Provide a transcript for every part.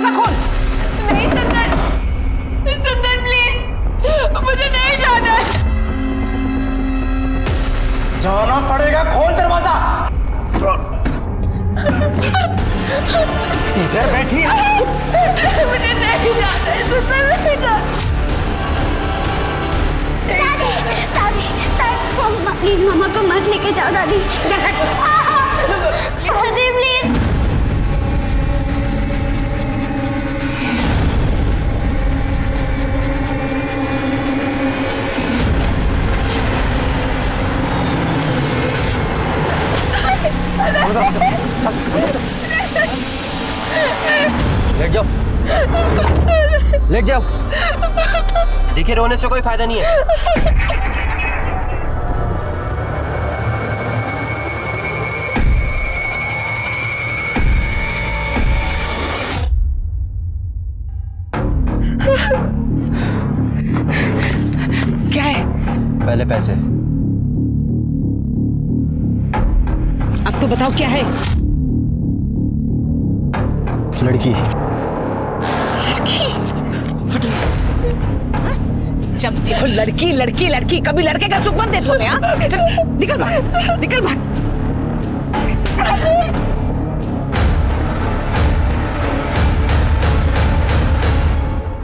दरवाजा खोल। नहीं सुंदर, सुंदर प्लीज, मुझे नहीं जाना है। जाना पड़ेगा, खोल दरवाजा। इधर बैठी है। मुझे नहीं जाना है सुंदर, नहीं जाना। दादी प्लीज मामा को मत लेके जाओ दादी। दादी प्लीज। लेट जाओ, लेट जाओ। देखिए रोने से कोई फायदा नहीं है। क्या है? पहले पैसे। अब तो बताओ क्या है? लड़की। लड़की? जब देखो लड़की लड़की लड़की, कभी लड़के का सुख मत दे तुम्हें। हाँ चल निकल भाग, निकल भाग।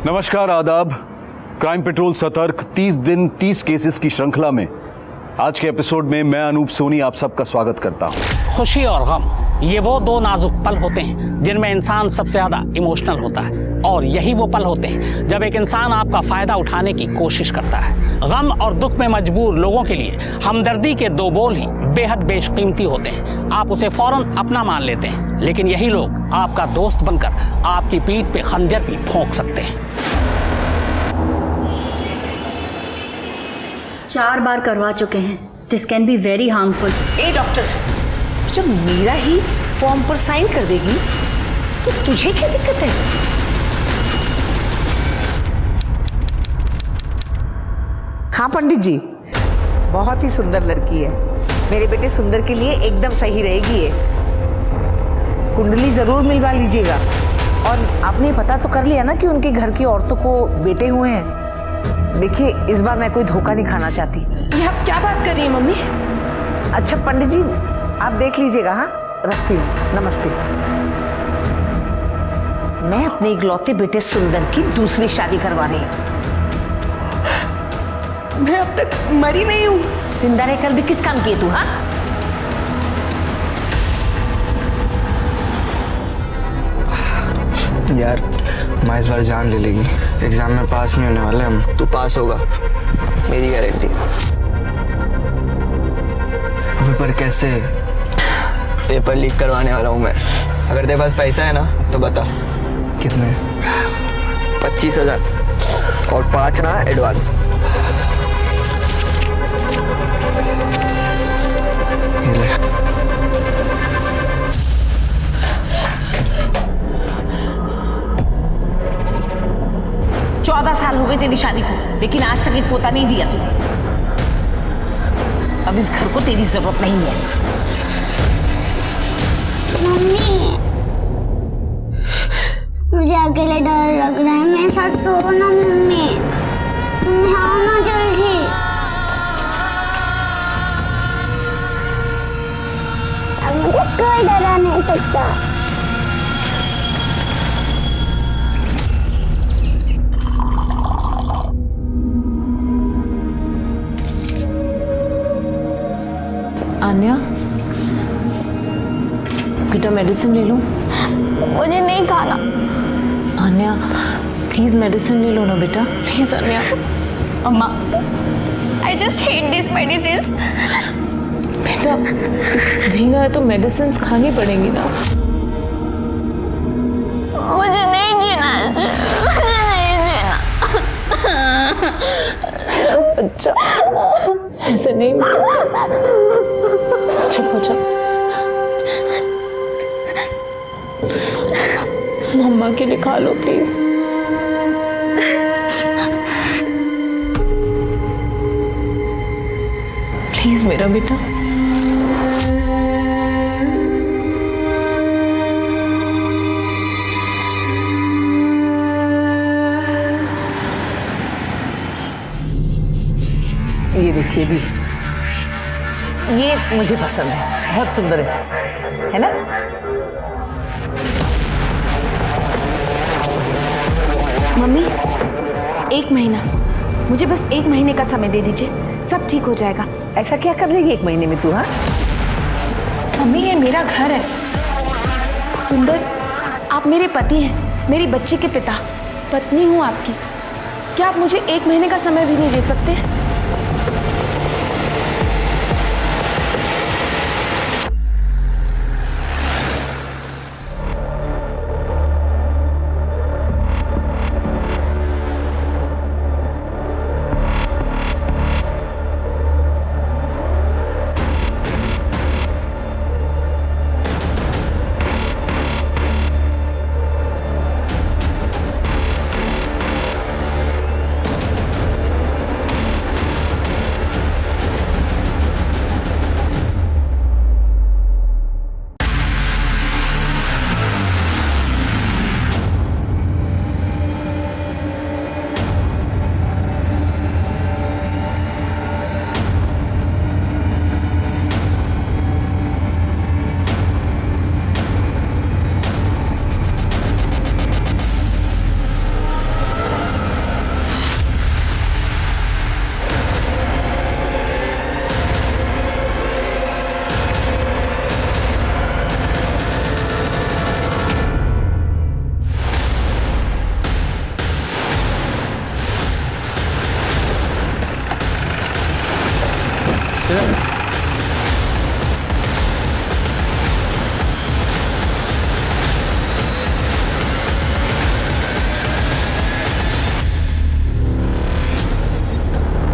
नमस्कार, आदाब। क्राइम पेट्रोल सतर्क 30 दिन 30 केसेस की श्रृंखला में आज के एपिसोड में मैं अनूप सोनी आप सबका स्वागत करता हूं। खुशी और गम, ये वो दो नाजुक पल होते हैं जिनमें इंसान सबसे ज्यादा इमोशनल होता है, और यही वो पल होते हैं जब एक इंसान आपका फायदा उठाने की कोशिश करता है। गम और दुख में मजबूर लोगों के लिए हमदर्दी के दो बोल ही बेहद बेशकीमती होते हैं। आप उसे फौरन अपना मान लेते हैं, लेकिन यही लोग आपका दोस्त बनकर आपकी पीठ पे खंजर भी भोंक सकते हैं। 4 बार करवा चुके हैं। This can be very harmful. A doctor, जब मीरा ही फॉर्म पर साइन कर देगी तो तुझे क्या दिक्कत है? हाँ पंडित जी, बहुत ही सुंदर लड़की है। मेरे बेटे सुंदर के लिए एकदम सही रहेगी ये। कुंडली जरूर मिलवा लीजिएगा। और आपने पता तो कर लिया ना कि उनके घर की औरतों को बेटे हुए हैं। देखिए, इस बार मैं कोई धोखा नहीं खाना चाहती। ये आप क्या बात कर रही हैं मम्मी? अच्छा पंडित जी, आप देख लीजिएगा। हाँ रखती हूँ, नमस्ते। मैं अपने इकलौते बेटे सुंदर की दूसरी शादी करवा रही हूँ। मैं अब तक मरी नहीं हूँ। जिंदा रहकर भी किस काम की तू? हाँ यार, माँ इस बार जान ले लेगी। एग्जाम में पास नहीं होने वाले हम। तू पास होगा, मेरी गारंटी। अबे पर कैसे? पेपर लीक करवाने वाला हूँ मैं। अगर तेरे पास पैसा है ना तो बता। कितने? 25,000 और 5 ना एडवांस। ये ले। साल हो गए तेरी शादी को, लेकिन आज तक एक पोता नहीं दिया तूने। अब इस घर को तेरी जरूरत नहीं है। मम्मी, मुझे अकेले डर लग रहा है। मेरे साथ सो ना मम्मी। तुम आओ ना जल्दी। अब मुझे कोई डरा नहीं सकता। आन्या, बेटा मेडिसिन ले लो। मुझे नहीं खाना। आन्या प्लीज मेडिसिन ले लो ना बेटा, प्लीज आन्या। अम्मा, I just hate these medicines. बेटा जीना है तो मेडिसिन खानी पड़ेंगी ना। मुझे नहीं जीना ऐसे, मुझे नहीं जीना। बच्चा ऐसे नहीं। चुप हो जा। मम्मा के लिए खा लो प्लीज। प्लीज मेरा बेटा। ये भी, ये मुझे पसंद है, बहुत सुंदर है ना? मम्मी, 1 महीना, मुझे बस 1 महीने का समय दे दीजिए, सब ठीक हो जाएगा। ऐसा क्या कर लेगी 1 महीने में तू? हाँ, मम्मी ये मेरा घर है। सुंदर, आप मेरे पति हैं, मेरी बच्ची के पिता, पत्नी हूँ आपकी। क्या आप मुझे 1 महीने का समय भी नहीं दे सकते?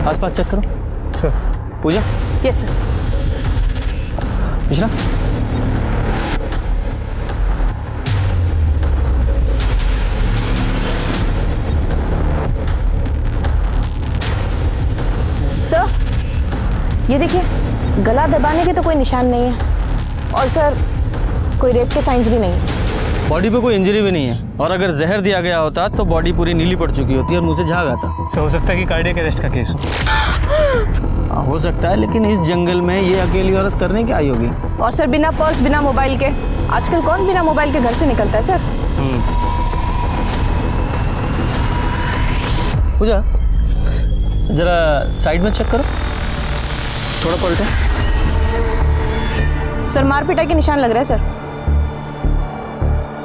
आसपास चेक करो सर। पूजा, यस सर। मिश्रा, सर, ये देखिए, गला दबाने के तो कोई निशान नहीं है और सर कोई रेप के साइंस भी नहीं है। बॉडी पे कोई इंजरी भी नहीं है, और अगर जहर दिया गया होता तो बॉडी पूरी नीली पड़ चुकी होती और मुंह से झाग आता। सर हो सकता है कि कार्डियक अरेस्ट का केस हो। हो सकता है, लेकिन इस जंगल में ये अकेली औरत करने क्या आई होगी? और सर बिना पर्स, बिना मोबाइल के, आजकल कौन बिना मोबाइल के घर से निकलता है सर? पूजा, जरा साइड में चेक करो, थोड़ा पलटो। सर मार पिटाई के निशान लग रहे हैं सर।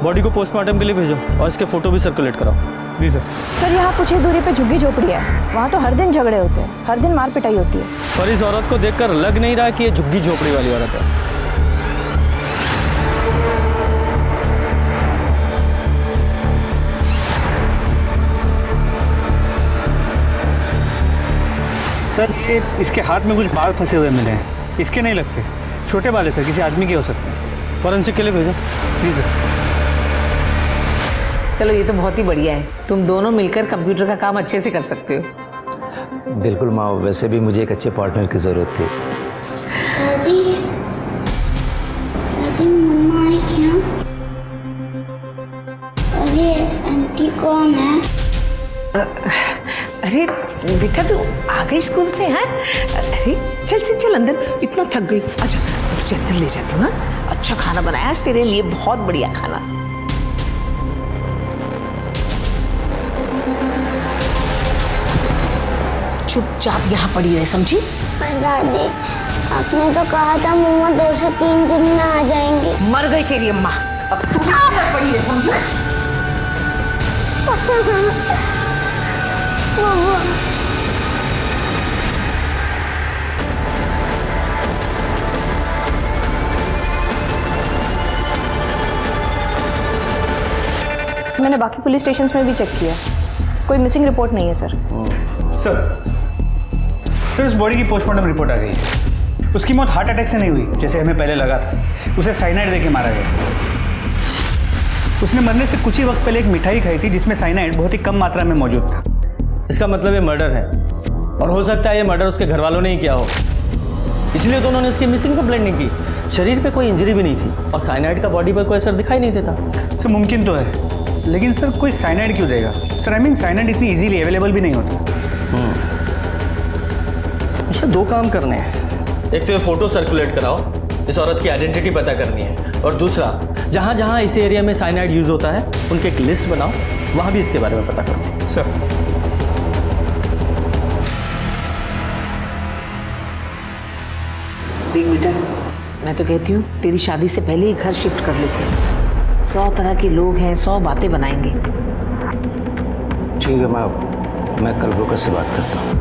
बॉडी को पोस्टमार्टम के लिए भेजो और इसके फोटो भी सर्कुलेट कराओ। जी सर। सर यहाँ कुछ ही दूरी पे झुग्गी झोपड़ी है, वहाँ तो हर दिन झगड़े होते हैं, हर दिन मार पिटाई होती है। पर इस औरत को देखकर लग नहीं रहा कि ये झुग्गी झोपड़ी वाली औरत है। सर ये इसके हाथ में कुछ बाल फंसे हुए मिले हैं, इसके नहीं लगते, छोटे बाल है सर, किसी आदमी के हो सकते हैं। फॉरेंसिक के लिए भेजो। जी सर। चलो ये तो बहुत ही बढ़िया है, तुम दोनों मिलकर कंप्यूटर का काम अच्छे से कर सकते हो। बिल्कुल माँ, वैसे भी मुझे एक अच्छे पार्टनर की ज़रूरत थी। दादी, दादी मम्मा आई क्या? अरे आंटी कौन है? अरे बेटा तू आ गई स्कूल से? हैं? अरे चल चल चल अंदर, इतना थक गई। अच्छा चल अंदर ले जाती हूँ। अच्छा खाना बनाया आज तेरे लिए, बहुत बढ़िया खाना। चुपचाप यहाँ पड़ी रहे, समझी? पर दादी आपने तो कहा था मम्मा 2 से 3 दिन में आ जाएंगे। मर गई तेरी अम्मा, अब तू भी यहाँ पड़ी रहे, समझी? मैंने बाकी पुलिस स्टेशंस में भी चेक किया, कोई मिसिंग रिपोर्ट नहीं है सर। सर इस बॉडी की पोस्टमार्टम रिपोर्ट आ गई है। उसकी मौत हार्ट अटैक से नहीं हुई जैसे हमें पहले लगा था, उसे साइनाइड देके मारा गया। उसने मरने से कुछ ही वक्त पहले एक मिठाई खाई थी जिसमें साइनाइड बहुत ही कम मात्रा में मौजूद था। इसका मतलब ये मर्डर है, और हो सकता है ये मर्डर उसके घर वालों ने ही किया हो, इसलिए तो उन्होंने उसकी मिसिंग कंप्लेंट नहीं की। शरीर पे कोई इंजरी भी नहीं थी और साइनाइड का बॉडी पर कोई असर दिखाई नहीं देता। सर मुमकिन तो है, लेकिन सर कोई साइनाइड क्यों देगा? सर आई मीन साइनाइड इतनी इजीली अवेलेबल भी नहीं होता। मुझसे 2 काम करने हैं। एक तो ये फोटो सर्कुलेट कराओ, इस औरत की आइडेंटिटी पता करनी है, और दूसरा जहाँ जहाँ इस एरिया में साइनाइड यूज होता है उनकी एक लिस्ट बनाओ, वहाँ भी इसके बारे में पता करो। सर देख बेटा, मैं तो कहती हूँ तेरी शादी से पहले ही घर शिफ्ट कर लेते हैं। 100 तरह के लोग हैं, 100 बातें बनाएंगे। ठीक है, मैं कल ब्रोकर से बात करता हूँ।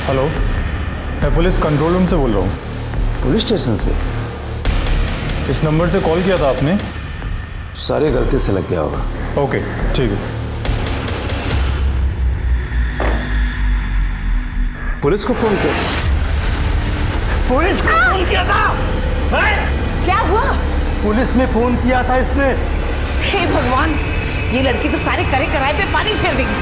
हेलो, मैं पुलिस कंट्रोल रूम से बोल रहा हूँ। पुलिस स्टेशन से? इस नंबर से कॉल किया था आपने? सारी गलती से लग गया होगा। ओके, ठीक है। पुलिस को फोन किया? पुलिस को फोन किया था? क्या हुआ? पुलिस में फोन किया था इसने। हे भगवान, ये लड़की तो सारे करे कराए पे पानी फेर देगी।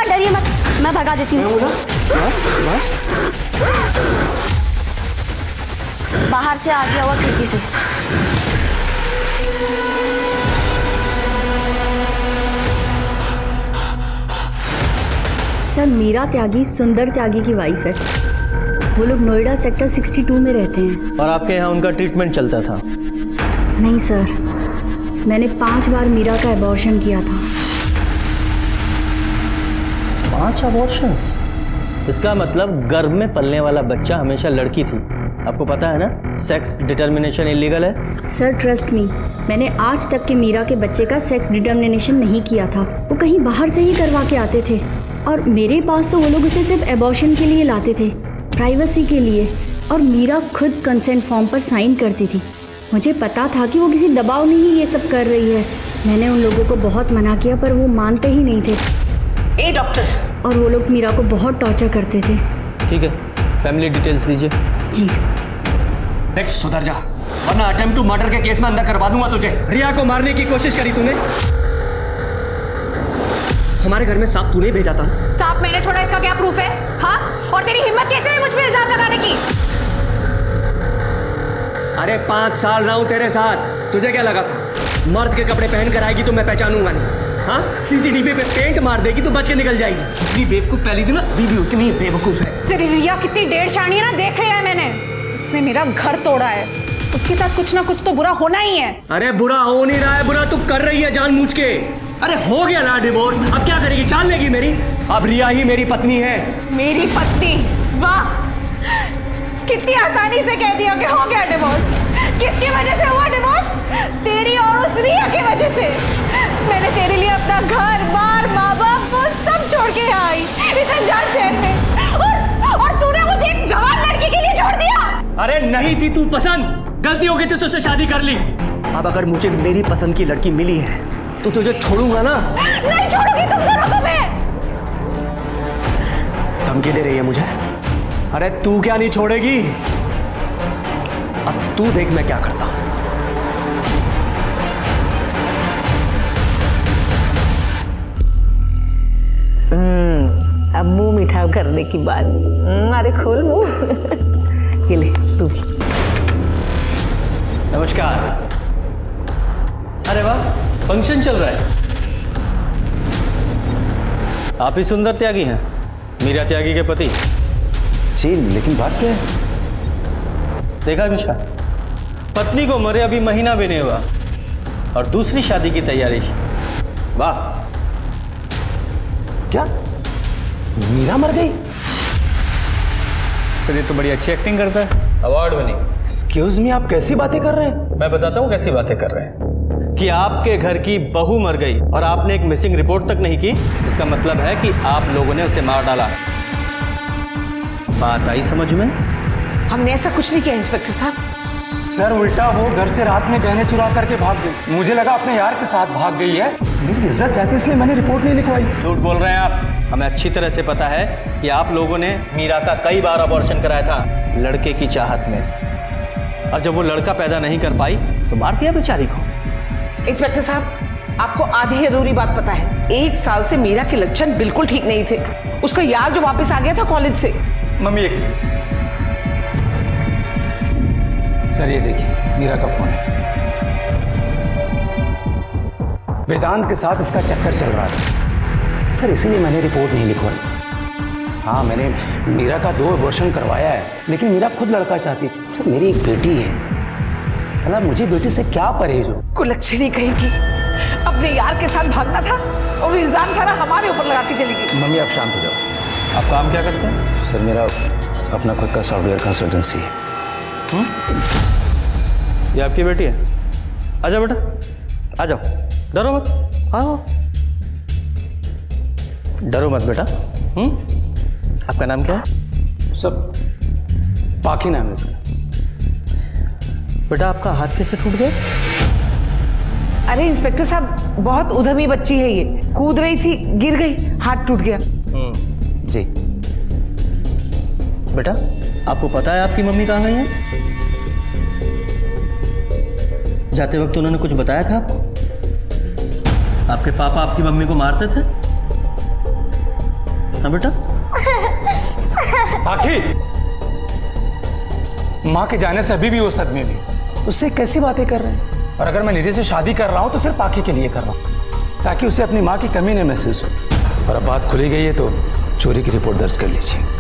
डरिए मत, मैं भगा देती हूँ। बस बस, बाहर से आ गया हुआ खिड़की से। सर, मीरा त्यागी सुंदर त्यागी की वाइफ है। वो लोग नोएडा सेक्टर 62 में रहते हैं। और आपके यहाँ उनका ट्रीटमेंट चलता था? नहीं सर, मैंने 5 बार मीरा का एबॉर्शन किया था। 5 अबॉर्शंस? इसका मतलब गर्भ में पलने वाला बच्चा हमेशा लड़की थी। आपको पता है ना, सेक्स डिटर्मिनेशन इलीगल है। सर ट्रस्ट मी, मैंने आज तक के मीरा के बच्चे का सेक्स डिटर्मिनेशन नहीं किया था। वो कहीं बाहर से ही करवा के आते थे, और मेरे पास तो वो लोग उसे सिर्फ एबॉर्शन के लिए लाते थे, प्राइवेसी के लिए। और मीरा खुद कंसेंट फॉर्म पर साइन करती थी। मुझे पता था कि वो किसी दबाव में ही ये सब कर रही है। मैंने उन लोगों को बहुत मना किया, पर वो मानते ही नहीं थे। ए डॉक्टर! और वो लोग मीरा को बहुत टॉर्चर करते थे। ठीक है, फैमिली डिटेल्स दीजिए। जी। देख सुधर जा, वरना अटेम्प्ट टू मर्डर के केस में अंदर करवा दूंगा तुझे। रिया को मारने की कोशिश करी तूने। हमारे घर में सांप तूने भेजा था ना? सांप मैंने छोड़ा, इसका क्या प्रूफ है? हाँ, और तेरी हिम्मत कैसे है मुझ पे इल्जाम लगाने की? अरे 5 साल रहा हूं तेरे साथ, तुझे क्या लगा था मर्द के कपड़े पहन कर आएगी तो मैं पहचानूंगा नहीं? हाँ, सीसीटीवी पे पेंट मार देगी तो बच के निकल जाएगी। जितनी बेवकूफ पहली थी ना, बीवी उतनी बेवकूफ है। तेरी रिया कितनी डेढ़ शानी है ना, देख लिया है मैंने। उसने मेरा घर तोड़ा है, उसके साथ कुछ ना कुछ तो बुरा होना ही है। अरे बुरा हो नहीं रहा है, बुरा तू कर रही है जानबूझ के। अरे हो गया ना डिवोर्स, अब क्या करेगी? जान लेगी मेरी? अब रिया ही मेरी पत्नी है। मेरी पत्नी? वाह, कितनी आसानी से कह दिया कि हो गया डिवोर्स। किसकी वजह से हुआ डिवोर्स? तेरी और उस रिया की वजह से। मैंने तेरे लिए अपना घर बार माँ बाप वो सब छोड़ के यहाँ आई इस अनजान शहर में, और तूने मुझे एक जवान लड़की के लिए छोड़ दिया। अरे नहीं थी तू पसंद, गलती हो गई थी तुझसे शादी कर ली। अब अगर मुझे मेरी पसंद की लड़की मिली है तो तुझे छोड़ूंगा ना? नहीं छोड़ूंगी तुम दोनों को मैं। धमकी दे रही है मुझे? अरे तू क्या नहीं छोड़ेगी? अब तू देख मैं क्या करता हूं। अब मुंह मीठा करने की बात। अरे खोल मुंह। ये ले तू। नमस्कार। अरे वाह, फंक्शन चल रहा है। आप ही सुंदर त्यागी हैं, मीरा त्यागी के पति? जी, लेकिन बात क्या है? देखा विशा, पत्नी को मरे अभी महीना भी नहीं हुआ और दूसरी शादी की तैयारी। वाह, क्या मीरा मर गई? सर ये तो बड़ी अच्छी एक्टिंग करता है। Award winning. एक्सक्यूज मी, आप कैसी बातें कर रहे हैं? मैं बताता हूँ कैसी बातें कर रहे हैं कि आपके घर की बहू मर गई और आपने एक मिसिंग रिपोर्ट तक नहीं की। इसका मतलब है कि आप लोगों ने उसे मार डाला। बात आई समझ में? हमने ऐसा कुछ नहीं किया इंस्पेक्टर साहब। सर उल्टा वो घर से रात में गहने चुरा करके भाग गई। मुझे लगा अपने यार के साथ भाग गई है। मेरी इज्जत जाती इसलिए मैंने रिपोर्ट नहीं लिखवाई। झूठ बोल रहे हैं आप। हमें अच्छी तरह से पता है कि आप लोगों ने मीरा का कई बार अबॉर्शन कराया था लड़के की चाहत में, और जब वो लड़का पैदा नहीं कर पाई तो मार दिया बेचारी को। इंस्पेक्टर साहब, आपको आधी अधूरी बात पता है। 1 साल से मीरा के लक्षण बिल्कुल ठीक नहीं थे। उसका यार जो वापस आ गया था कॉलेज से। मम्मी एक मिनट। सर ये देखिए मीरा का फोन है। वेदांत के साथ इसका चक्कर चल रहा था सर, इसीलिए मैंने रिपोर्ट नहीं लिखवाई। हाँ, मैंने मीरा का 2 अबॉर्शन करवाया है, लेकिन मीरा खुद लड़का चाहती। सर मेरी एक बेटी है, मतलब मुझे बेटी से क्या परहेज हो। कुलक्षणी कहेगी, अपने यार के साथ भागना था और इल्जाम सारा हमारे ऊपर लगा के चली गई। मम्मी आप शांत हो जाओ। आप काम क्या करते हैं? सर मेरा अपना खुद का सॉफ्टवेयर कंसल्टेंसी है। ये आपकी बेटी है? आजा बेटा, आ जाओ, डरो मत, आओ। डरो मत बेटा। आपका नाम क्या है? सब बाकी नाम है इसका। बेटा आपका हाथ कैसे टूट गया? अरे इंस्पेक्टर साहब, बहुत उद्यमी बच्ची है ये। कूद रही थी, गिर गई, हाथ टूट गया। जी बेटा, आपको पता है आपकी मम्मी कहाँ गई है? जाते वक्त उन्होंने कुछ बताया था आपको? आपके पापा आपकी मम्मी को मारते थे? हाँ बेटा? बाकी माँ के जाने से अभी भी वो सदमे में। उससे कैसी बातें कर रहे हैं? और अगर मैं निधि से शादी कर रहा हूं तो सिर्फ पाखी के लिए कर रहा हूं, ताकि उसे अपनी माँ की कमी न महसूस हो। और अब बात खुली गई है तो चोरी की रिपोर्ट दर्ज कर लीजिए।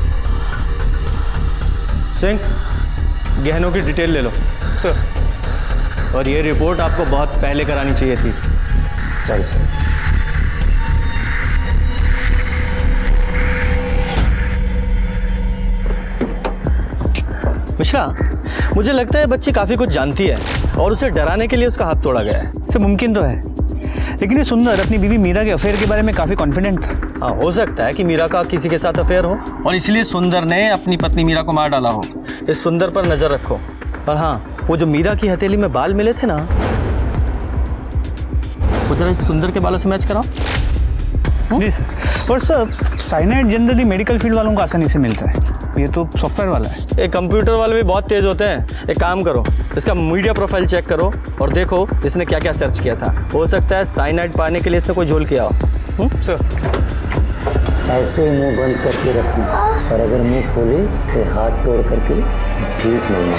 सिंह, गहनों की डिटेल ले लो। सर, और ये रिपोर्ट आपको बहुत पहले करानी चाहिए थी। सर मिश्रा, मुझे लगता है बच्ची काफी कुछ जानती है और उसे डराने के लिए उसका हाथ तोड़ा गया है। इससे मुमकिन तो है, लेकिन ये सुंदर अपनी बीवी मीरा के अफेयर के बारे में काफी कॉन्फिडेंट था। हाँ, हो सकता है कि मीरा का किसी के साथ अफेयर हो और इसलिए सुंदर ने अपनी पत्नी मीरा को मार डाला हो। इस सुंदर पर नजर रखो। और हाँ, वो जो मीरा की हथेली में बाल मिले थे ना, वो जरा इस सुंदर के बालों से मैच कराओ। जी सर। और sir, cyanide generally medical field वालों को आसानी से मिलता है, ये तो सॉफ्टवेयर वाला है। एक कंप्यूटर वाले भी बहुत तेज होते हैं। एक काम करो, इसका मीडिया प्रोफाइल चेक करो और देखो इसने क्या क्या सर्च किया था। हो सकता है साइनाइड पाने के लिए इसने कोई झोल किया हो। सर ऐसे मुंह बंद करके रखना, और अगर मुंह खोले तो हाथ तोड़ करके ठीक नहीं।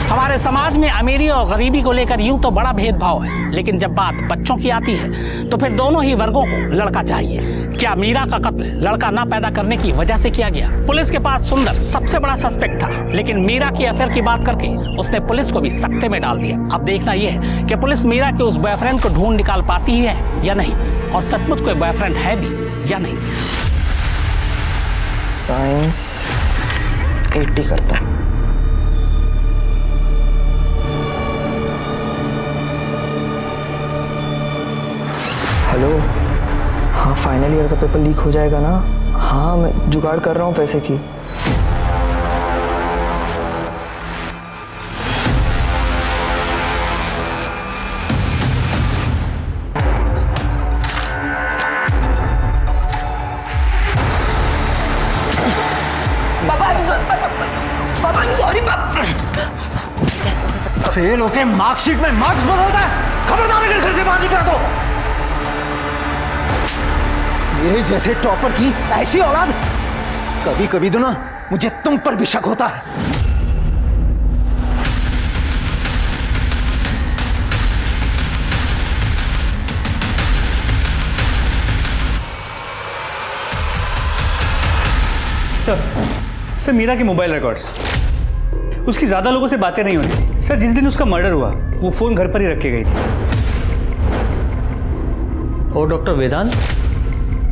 हमारे समाज में अमीरी और गरीबी को लेकर यूं तो बड़ा भेदभाव है, लेकिन जब बात बच्चों की आती है तो फिर दोनों ही वर्गों को लड़का चाहिए। क्या मीरा का कत्ल लड़का ना पैदा करने की वजह से किया गया? पुलिस के पास सुंदर सबसे बड़ा सस्पेक्ट था, लेकिन मीरा की अफेयर की बात करके उसने पुलिस को भी सकते में डाल दिया। अब देखना यह है कि पुलिस मीरा के उस बॉयफ्रेंड को ढूंढ निकाल पाती है या नहीं, और सचमुच कोई बॉयफ्रेंड है भी या नहीं। साइंस 80 करता हूँ। हेलो, हाँ फाइनल ईयर का पेपर लीक हो जाएगा ना? हाँ मैं जुगाड़ कर रहा हूँ पैसे की। फेल होके मार्कशीट में मार्क्स बदलता है, खबरदार अगर घर से बाहर निकला तो। मेरे जैसे टॉपर की ऐसी औलाद, कभी कभी तो ना मुझे तुम पर भी शक होता है। सर मीरा के मोबाइल रिकॉर्ड्स, उसकी ज़्यादा लोगों से बातें नहीं होती थी। सर जिस दिन उसका मर्डर हुआ वो फ़ोन घर पर ही रख के गई थी। और डॉक्टर वेदांत?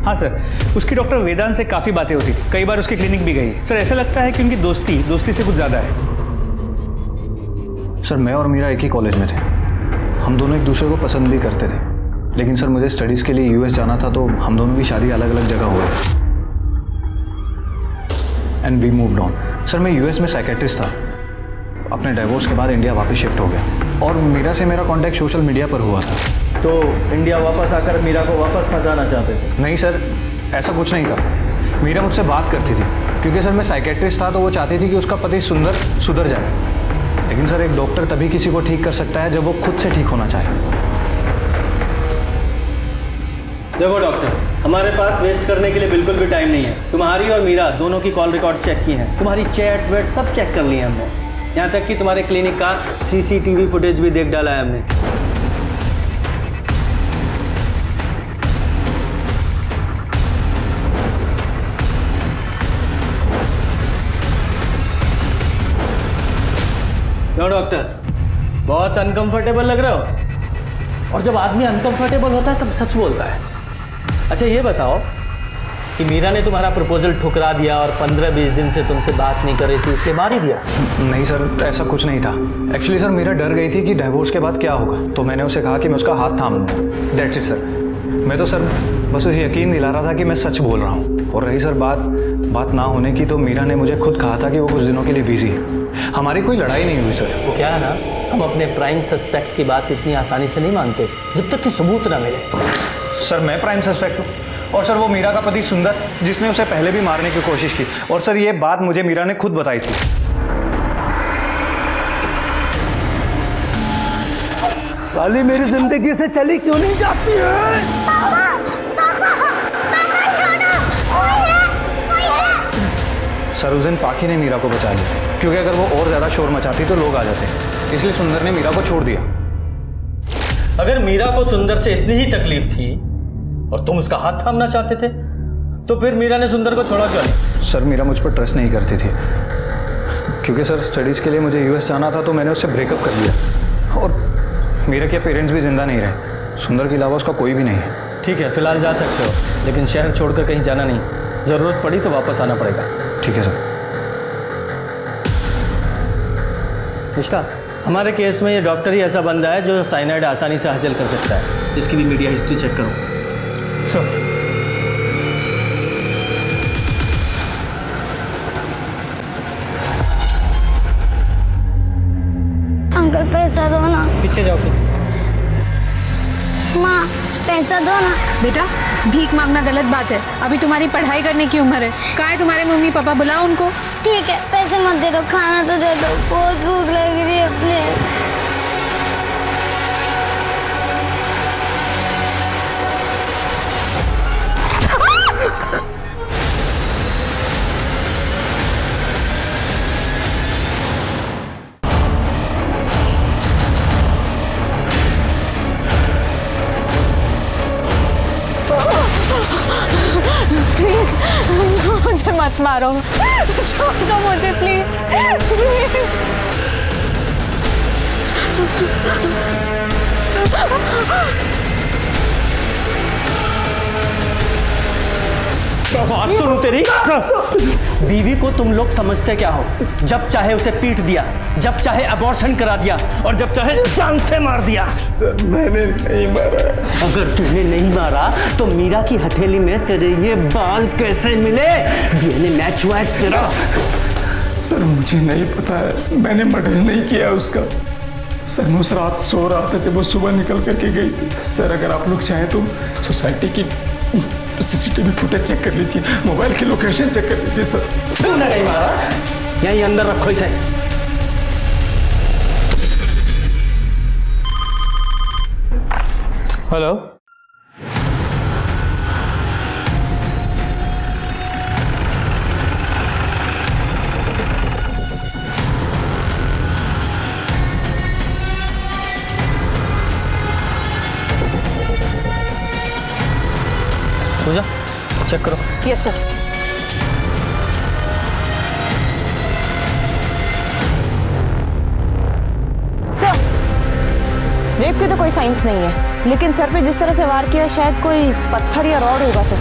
हाँ सर, उसकी डॉक्टर वेदांत से काफ़ी बातें होती थी, कई बार उसके क्लिनिक भी गई। सर ऐसा लगता है कि उनकी दोस्ती से कुछ ज़्यादा है। सर मैं और मीरा एक ही कॉलेज में थे, हम दोनों एक दूसरे को पसंद भी करते थे, लेकिन सर मुझे स्टडीज़ के लिए यूएस जाना था तो हम दोनों की शादी अलग अलग जगह हुई and we moved on. Sir मैं यूएस में साइकेट्रिस्ट था, अपने डिवोर्स के बाद इंडिया वापस शिफ्ट हो गया और मीरा से मेरा कांटेक्ट सोशल मीडिया पर हुआ था। तो इंडिया वापस आकर मीरा को वापस फंसाना चाहते थे? नहीं सर, ऐसा कुछ नहीं था। मीरा मुझसे बात करती थी क्योंकि सर मैं साइकेट्रिस्ट था तो वो चाहती थी कि उसका पति सुधर जाए, लेकिन सर एक डॉक्टर तभी किसी को ठीक कर सकता है जब वो खुद से ठीक होना चाहे। देखो डॉक्टर, हमारे पास वेस्ट करने के लिए बिल्कुल भी टाइम नहीं है। तुम्हारी और मीरा दोनों की कॉल रिकॉर्ड चेक की है, तुम्हारी चैट वेट सब चेक कर लिए हमने, यहाँ तक कि तुम्हारे क्लिनिक का CCTV फुटेज भी देख डाला है हमने। क्यों डॉक्टर, बहुत अनकंफर्टेबल लग रहे हो? और जब आदमी अनकंफर्टेबल होता है तब सच बोलता है। अच्छा ये बताओ कि मीरा ने तुम्हारा प्रपोजल ठुकरा दिया और 15-20 दिन से तुमसे बात नहीं कर रही थी, इसलिए मार ही दिया? नहीं सर, ऐसा कुछ नहीं था। एक्चुअली सर मीरा डर गई थी कि डिवोर्स के बाद क्या होगा, तो मैंने उसे कहा कि मैं उसका हाथ थाम लूँगा। That's it sir. मैं तो सर बस उसे यकीन दिला रहा था कि मैं सच बोल रहा हूँ। और रही सर बात ना होने की, तो मीरा ने मुझे खुद कहा था कि वो कुछ दिनों के लिए बिजी है। हमारी कोई लड़ाई नहीं हुई सर। वो क्या है ना, हम अपने प्राइम सस्पेक्ट की बात इतनी आसानी से नहीं मानते जब तक कि सबूत ना मिले। सर मैं प्राइम सस्पेक्ट हूँ और सर वो मीरा का पति सुंदर, जिसने उसे पहले भी मारने की कोशिश की। और सर ये बात मुझे मीरा ने खुद बताई थी। साली मेरी जिंदगी से चली क्यों नहीं जाती है? पापा छोड़ो, कोई है। सर उस दिन पाखी ने मीरा को बचा लिया, क्योंकि अगर वो और ज्यादा शोर मचाती तो लोग आ जाते, इसलिए सुंदर ने मीरा को छोड़ दिया। अगर मीरा को सुंदर से इतनी ही तकलीफ थी और तुम उसका हाथ थामना चाहते थे, तो फिर मीरा ने सुंदर को छोड़ा क्यों नहीं? सर मीरा मुझ पर ट्रस्ट नहीं करती थी, क्योंकि सर स्टडीज़ के लिए मुझे यूएस जाना था तो मैंने उससे ब्रेकअप कर लिया। और मीरा के पेरेंट्स भी जिंदा नहीं रहे, सुंदर के अलावा उसका कोई भी नहीं है। ठीक है, फिलहाल जा सकते हो, लेकिन शहर छोड़कर कहीं जाना नहीं। ज़रूरत पड़ी तो वापस आना पड़ेगा। ठीक है सर। निष्ठा, हमारे केस में ये डॉक्टर ही ऐसा बंदा है जो साइनाइड आसानी से हासिल कर सकता है। इसकी भी मीडिया हिस्ट्री चेक करो। सर अंकल पैसा दो ना। पीछे जाओ पीछे। माँ पैसा दो ना। बेटा भीख मांगना गलत बात है, अभी तुम्हारी पढ़ाई करने की उम्र है। कहाँ है तुम्हारे मम्मी पापा, बुलाओ उनको। ठीक है, पैसे मत दे दो, खाना तो दे दो, बहुत भूख लग रही है प्लीज। प्लीज मुझे मत मारो, छोड़ दो मुझे प्लीज। आज तो तेरी बीवी को तुम लोग समझते क्या हो? जब चाहे उसे पीट दिया, जब चाहे अबॉर्शन करा दिया और जब चाहे जान से मार दिया। सर मैंने नहीं मारा। अगर तूने नहीं मारा तो मीरा की हथेली में तेरे ये बाल कैसे मिले? डीएनए मैच हुआ है तेरा। सर मुझे नहीं पता है, मैंने मर्डर नहीं किया उसका। सर मैं उस रात सो रहा था जब वो सुबह निकल करके गई थी। सर अगर आप लोग चाहें तो सोसाइटी की CCTV फुटेज चेक कर लीजिए, मोबाइल की लोकेशन चेक कर लीजिए। सर तूने नहीं मारा, यहीं अंदर रखो इसे। हेलो, पूजा चेक करो। Yes sir. रेप के तो कोई साइंस नहीं है, लेकिन सर पे जिस तरह से वार किया शायद कोई पत्थर या रॉड होगा सर।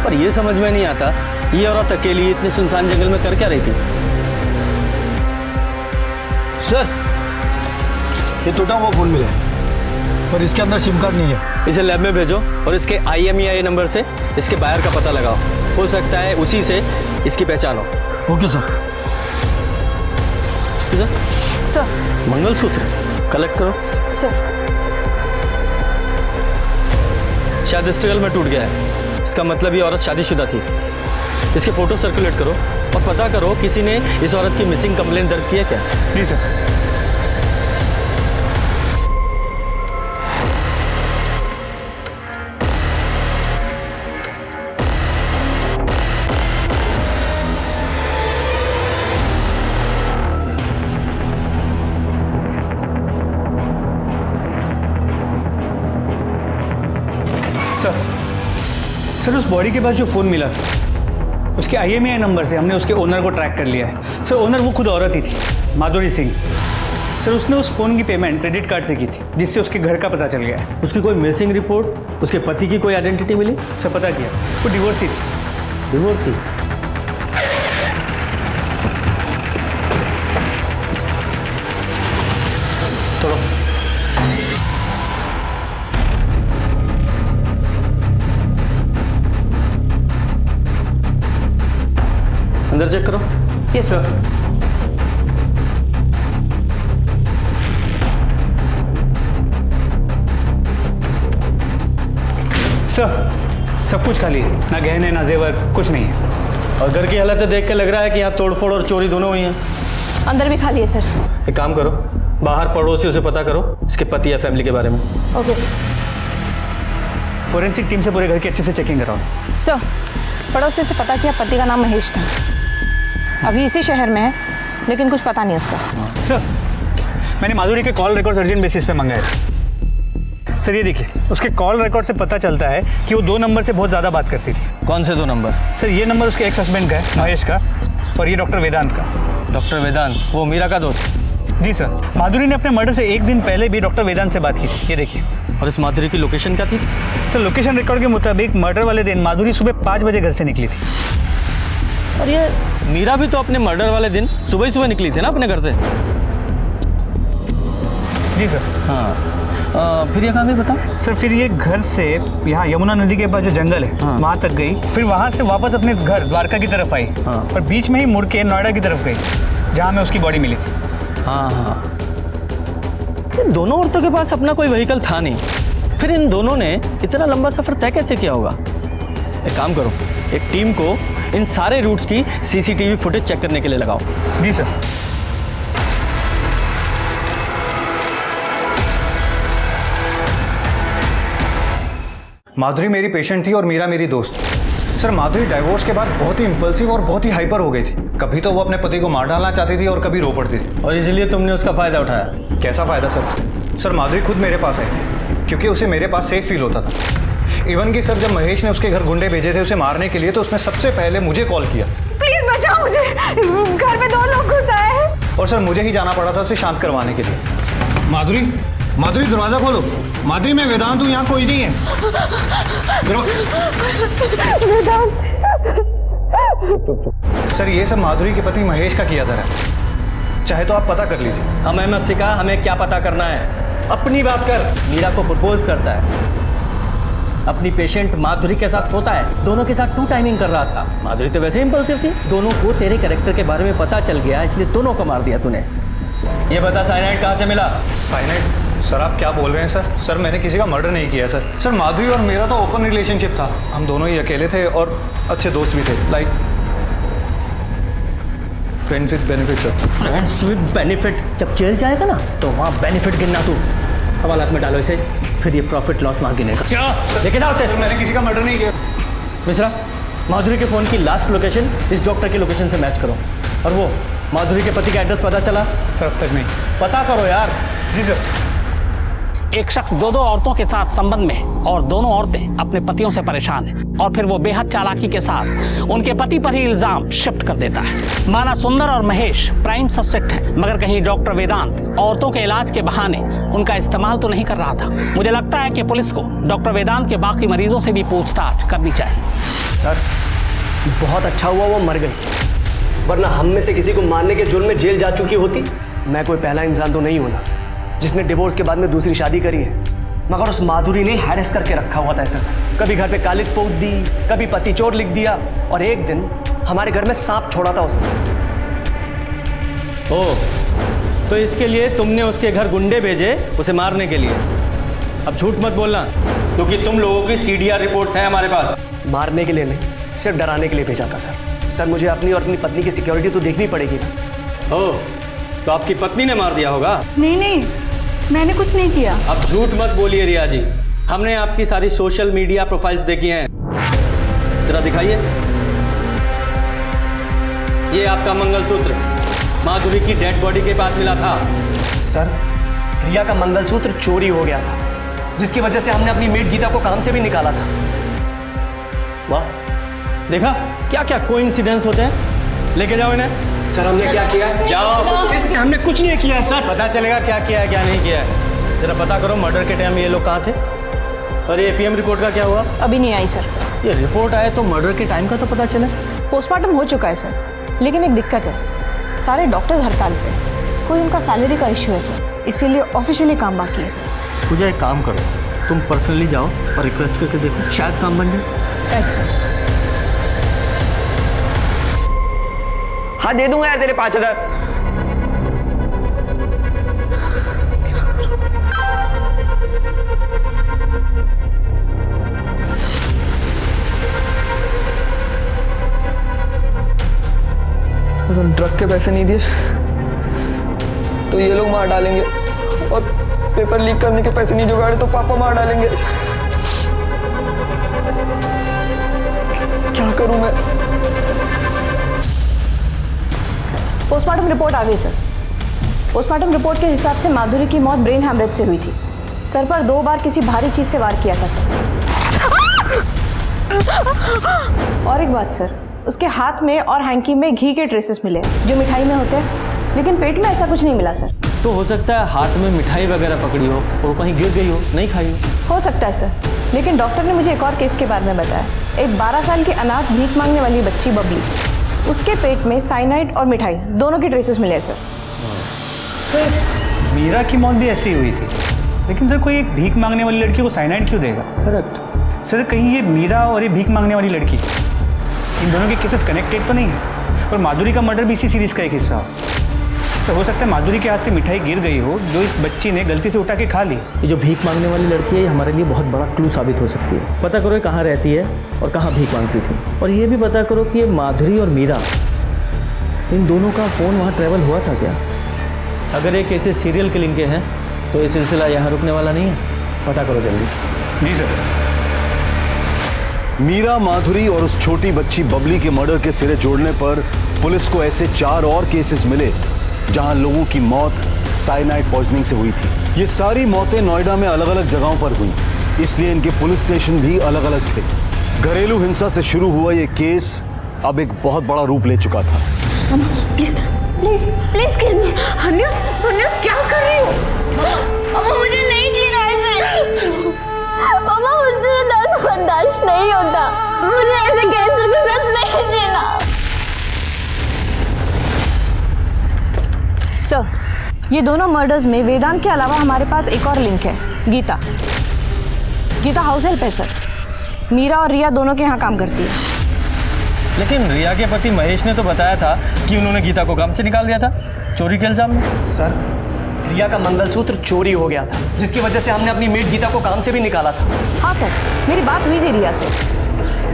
पर ये समझ में नहीं आता, ये औरत अकेली इतने सुनसान जंगल में कर क्या रही थी? सर, ये टूटा हुआ फोन मिला है, पर इसके अंदर सिम कार्ड नहीं है। इसे लैब में भेजो और इसके IMEI नंबर से इसके बायर का पता लगाओ। हो सकता है उसी से इसकी पहचान हो। Okay sir. Sir, mangalsutra collect करो। सर, शायद स्ट्रगल में टूट गया है, इसका मतलब ये औरत शादीशुदा थी। इसके फोटो सर्कुलेट करो और पता करो किसी ने इस औरत की मिसिंग कंप्लेंट दर्ज किया क्या। जी सर। सर, उस बॉडी के पास जो फ़ोन मिला था उसके IMEI नंबर से हमने उसके ओनर को ट्रैक कर लिया है। सर, ओनर वो खुद औरत ही थी, माधुरी सिंह। सर, उसने उस फ़ोन की पेमेंट क्रेडिट कार्ड से की थी, जिससे उसके घर का पता चल गया है। उसकी कोई मिसिंग रिपोर्ट, उसके पति की कोई आइडेंटिटी मिली? सर, पता किया, वो डिवोर्सी थी। डिवोर्सी? चलो। अंदर चेक करो। Yes sir. सर, सब कुछ खाली है, ना गहने ना जेवर, कुछ नहीं है। और घर की हालत देख के लग रहा है कि यहाँ तोड़फोड़ और चोरी दोनों हुई हैं। अंदर भी खाली है सर। एक काम करो, बाहर पड़ोसियों से पता करो इसके पति या फैमिली के बारे में। Okay sir. फोरेंसिक टीम से पूरे घर की अच्छे से चेकिंग कराओ। सर, पड़ोसियों से पता किया, पति का नाम महेश था, अभी इसी शहर में है, लेकिन कुछ पता नहीं उसका। सर, मैंने माधुरी के कॉल रिकॉर्ड अर्जेंट बेसिस पे मंगाए थे। सर, ये देखिए, उसके कॉल रिकॉर्ड से पता चलता है कि वो 2 नंबर से बहुत ज़्यादा बात करती थी। कौन से 2 नंबर? सर, ये नंबर उसके एक्स हस्बैंड का है, महेश का, और ये डॉक्टर वेदांत का। डॉक्टर वेदांत, वो मीरा का दोस्त? जी सर। माधुरी ने अपने मर्डर से 1 दिन पहले भी डॉक्टर वेदांत से बात की थी, ये देखिए। और इस माधुरी की लोकेशन क्या थी? सर, लोकेशन रिकॉर्ड के मुताबिक मर्डर वाले दिन माधुरी सुबह 5 बजे घर से निकली थी। और ये मीरा भी तो अपने मर्डर वाले दिन सुबह ही सुबह निकली थी ना अपने घर से? जी सर। हाँ, फिर ये कहाँ गई बताओ? सर, फिर ये घर से यहाँ यमुना नदी के पास जो जंगल है, हाँ। वहाँ तक गई, फिर वहाँ से वापस अपने घर द्वारका की तरफ आई, हाँ। और बीच में ही मुड़ के नोएडा की तरफ गई, जहाँ में उसकी बॉडी मिली थी। हाँ हाँ, इन दोनों औरतों के पास अपना कोई व्हीकल था नहीं, फिर इन दोनों ने इतना लंबा सफ़र तय कैसे किया होगा? एक काम करो, एक टीम को इन सारे रूट्स की CCTV फुटेज चेक करने के लिए लगाओ। जी सर। माधुरी मेरी पेशेंट थी और मीरा मेरी दोस्त। सर, माधुरी डाइवोर्स के बाद बहुत ही इम्पल्सिव और बहुत ही हाइपर हो गई थी। कभी तो वो अपने पति को मार डालना चाहती थी और कभी रो पड़ती थी। और इसलिए तुमने उसका फ़ायदा उठाया? कैसा फ़ायदा सर? सर, माधुरी खुद मेरे पास आई थी क्योंकि उसे मेरे पास सेफ फील होता था। इवन कि सर, जब महेश ने उसके घर गुंडे भेजे थे उसे मारने के लिए, तो उसने सबसे पहले मुझे कॉल किया। प्लीज बचाओ मुझे, घर में 2 लोग घुस आए हैं। और सर, मुझे ही जाना पड़ा था उसे शांत करवाने के लिए। माधुरी, माधुरी दरवाजा खोलो। माधुरी, मैं वेदांत हूँ, यहाँ कोई नहीं है। सर, ये सब माधुरी के पति महेश का किया था, चाहे तो आप पता कर लीजिए। हमें मत सिखा, हमें क्या पता करना है, अपनी बात कर। मीरा को प्रपोज करता है, अपनी पेशेंट माधुरी के साथ सोता है, दोनों के साथ 2 टाइमिंग कर रहा था। माधुरी तो वैसे इंपल्सिव थी, दोनों को तेरे कैरेक्टर के बारे में पता चल गया, इसलिए दोनों को मार दिया तूने। ये बता, साइनाइड कहाँ से मिला? साइनाइड? सर, आप क्या बोल रहे हैं सर? सर, मैंने किसी का मर्डर नहीं किया सर। सर, माधुरी और मेरा तो ओपन रिलेशनशिप था, हम दोनों ही अकेले थे और अच्छे दोस्त भी थे, like friends with benefit sir. Friends with benefit? जब जेल जाएगा ना तो वहाँ बेनिफिट गिनना तू। हवालात में डालो इसे, फिर ये प्रॉफिट लॉस वहाँ गिनेगा। लेकिन आओ सर, मैंने किसी का मर्डर नहीं किया। मिश्रा, माधुरी के फ़ोन की लास्ट लोकेशन इस डॉक्टर की लोकेशन से मैच करो। और वो माधुरी के पति का एड्रेस पता चला? सर, अब तक नहीं। पता करो यार। जी सर। एक शख्स दो औरतों के साथ संबंध में है और दोनों औरतें अपने पतियों से परेशान हैं और फिर वो बेहद चालाकी के साथ उनके पति पर ही इल्जाम शिफ्ट कर देता है। माना सुंदर और महेश प्राइम सब्जेक्ट है, मगर कहीं डॉक्टर वेदांत औरतों के इलाज के बहाने उनका इस्तेमाल तो नहीं कर रहा था। मुझे लगता है कि पुलिस को डॉक्टर वेदांत के बाकी मरीजों से भी पूछताछ करनी चाहिए। सर, बहुत अच्छा हुआ वो मर गई, वरना हम में से किसी को मारने के जुर्म में जेल जा चुकी होती। मैं कोई पहला इंसान तो नहीं होना जिसने डिवोर्स के बाद में दूसरी शादी करी है, मगर उस माधुरी ने हैरेस करके रखा हुआ था ऐसे सर। कभी घर पे कालिक पोत दी, कभी पति चोर लिख दिया, और एक दिन हमारे घर में सांप छोड़ा था उसने। ओ, तो इसके लिए तुमने उसके घर गुंडे भेजे उसे मारने के लिए। अब झूठ मत बोलना, क्योंकि तुम लोगों की CDR रिपोर्ट्स हैं हमारे पास। मारने के लिए नहीं, सिर्फ डराने के लिए भेजा था सर। सर, मुझे अपनी और अपनी पत्नी की सिक्योरिटी तो देखनी पड़ेगी ना। ओ, तो आपकी पत्नी ने मार दिया होगा? नहीं, मैंने कुछ नहीं किया। अब झूठ मत बोलिए रिया जी, हमने आपकी सारी सोशल मीडिया प्रोफाइल्स देखी हैं। जरा दिखाइए। ये आपका मंगलसूत्र माधुरी की डेड बॉडी के पास मिला था। सर, रिया का मंगलसूत्र चोरी हो गया था, जिसकी वजह से हमने अपनी मेड गीता को काम से भी निकाला था। वाह, देखा क्या क्या कोइंसिडेंस होते हैं। लेके जाओ इन्हें। सर, हमने क्या किया? जाओ। इसमें हमने कुछ नहीं किया है सर। पता चलेगा क्या किया है क्या नहीं किया है। जरा पता करो मर्डर के टाइम ये लोग कहाँ थे। और ये PM रिपोर्ट का क्या हुआ? अभी नहीं आई सर। ये रिपोर्ट आए तो मर्डर के टाइम का तो पता चले। पोस्टमार्टम हो चुका है सर, लेकिन एक दिक्कत है, सारे डॉक्टर्स हड़ताल पे। कोई उनका सैलरी का इश्यू है सर, इसीलिए ऑफिशियली काम बाकी है सर। पूजा, एक काम करो, तुम पर्सनली जाओ और रिक्वेस्ट करके देखो, शायद काम बन जाए। Right sir. हाँ, दे दूंगा यार तेरे 5000। अगर ड्रग के पैसे नहीं दिए तो ये लोग मार डालेंगे, और पेपर लीक करने के पैसे नहीं जुगाड़े तो पापा मार डालेंगे। क्या करूं मैं? पोस्टमार्टम रिपोर्ट आ गई सर। पोस्टमार्टम रिपोर्ट के हिसाब से माधुरी की मौत ब्रेन हैमरेज से हुई थी। सर पर 2 बार किसी भारी चीज से वार किया था सर। और एक बात सर, उसके हाथ में और हैंकी में घी के ट्रेसेस मिले जो मिठाई में होते हैं, लेकिन पेट में ऐसा कुछ नहीं मिला सर। तो हो सकता है हाथ में मिठाई वगैरह पकड़ी हो और कहीं गिर गई हो, नहीं खाई हो सकता है सर, लेकिन डॉक्टर ने मुझे एक और केस के बारे में बताया। एक 12 साल की अनाथ भीख मांगने वाली बच्ची बबली, उसके पेट में साइनाइड और मिठाई दोनों के ट्रेसेस मिले सर। सर, मीरा की मौत भी ऐसी ही हुई थी, लेकिन सर कोई एक भीख मांगने वाली लड़की को साइनाइड क्यों देगा? करेक्ट सर, कहीं ये मीरा और ये भीख मांगने वाली लड़की, इन दोनों के केसेस कनेक्टेड तो नहीं है? और माधुरी का मर्डर भी इसी सीरीज का एक हिस्सा हो। तो हो सकता है माधुरी के हाथ से मिठाई गिर गई हो, जो इस बच्ची ने गलती से उठा के खा ली। ये जो भीख मांगने वाली लड़की है, ये हमारे लिए बहुत बड़ा क्लू साबित हो सकती है। पता करो ये कहाँ रहती है और कहाँ भीख मांगती थी, और ये भी पता करो कि ये माधुरी और मीरा, इन दोनों का फ़ोन वहाँ ट्रैवल हुआ था क्या। अगर ये केसेस सीरियल किलिंग के हैं तो ये सिलसिला यहाँ रुकने वाला नहीं है। पता करो जल्दी। जी सर। मीरा, माधुरी और उस छोटी बच्ची बबली के मर्डर के सिरे जोड़ने पर पुलिस को ऐसे 4 और केसेस मिले जहां लोगों की मौत साइनाइड पॉइजनिंग से हुई थी। ये सारी मौतें नोएडा में अलग अलग जगहों पर हुई, इसलिए इनके पुलिस स्टेशन भी अलग अलग थे। घरेलू हिंसा से शुरू हुआ ये केस अब एक बहुत बड़ा रूप ले चुका था। मम्मा, प्लीज प्लीज प्लीज किल मी। हन्या, हन्या क्या कर रही हो? मम्मा, मुझे नहीं जीना ऐसे। मम्मा, मुझे दर्द बर्दाश्त नहीं होता। मुझे ऐसे कैंसर के साथ नहीं जीना। सर, ये दोनों मर्डर्स में वेदांत के अलावा हमारे पास एक और लिंक है, गीता। गीता हाउस हेल्प है सर। मीरा और रिया दोनों के यहाँ काम करती है। लेकिन रिया के पति महेश ने तो बताया था कि उन्होंने गीता को काम से निकाल दिया था चोरी के इल्जाम में। सर, रिया का मंगलसूत्र चोरी हो गया था, जिसकी वजह से हमने अपनी मेड गीता को काम से भी निकाला था। हाँ सर, मेरी बात हुई थी रिया से।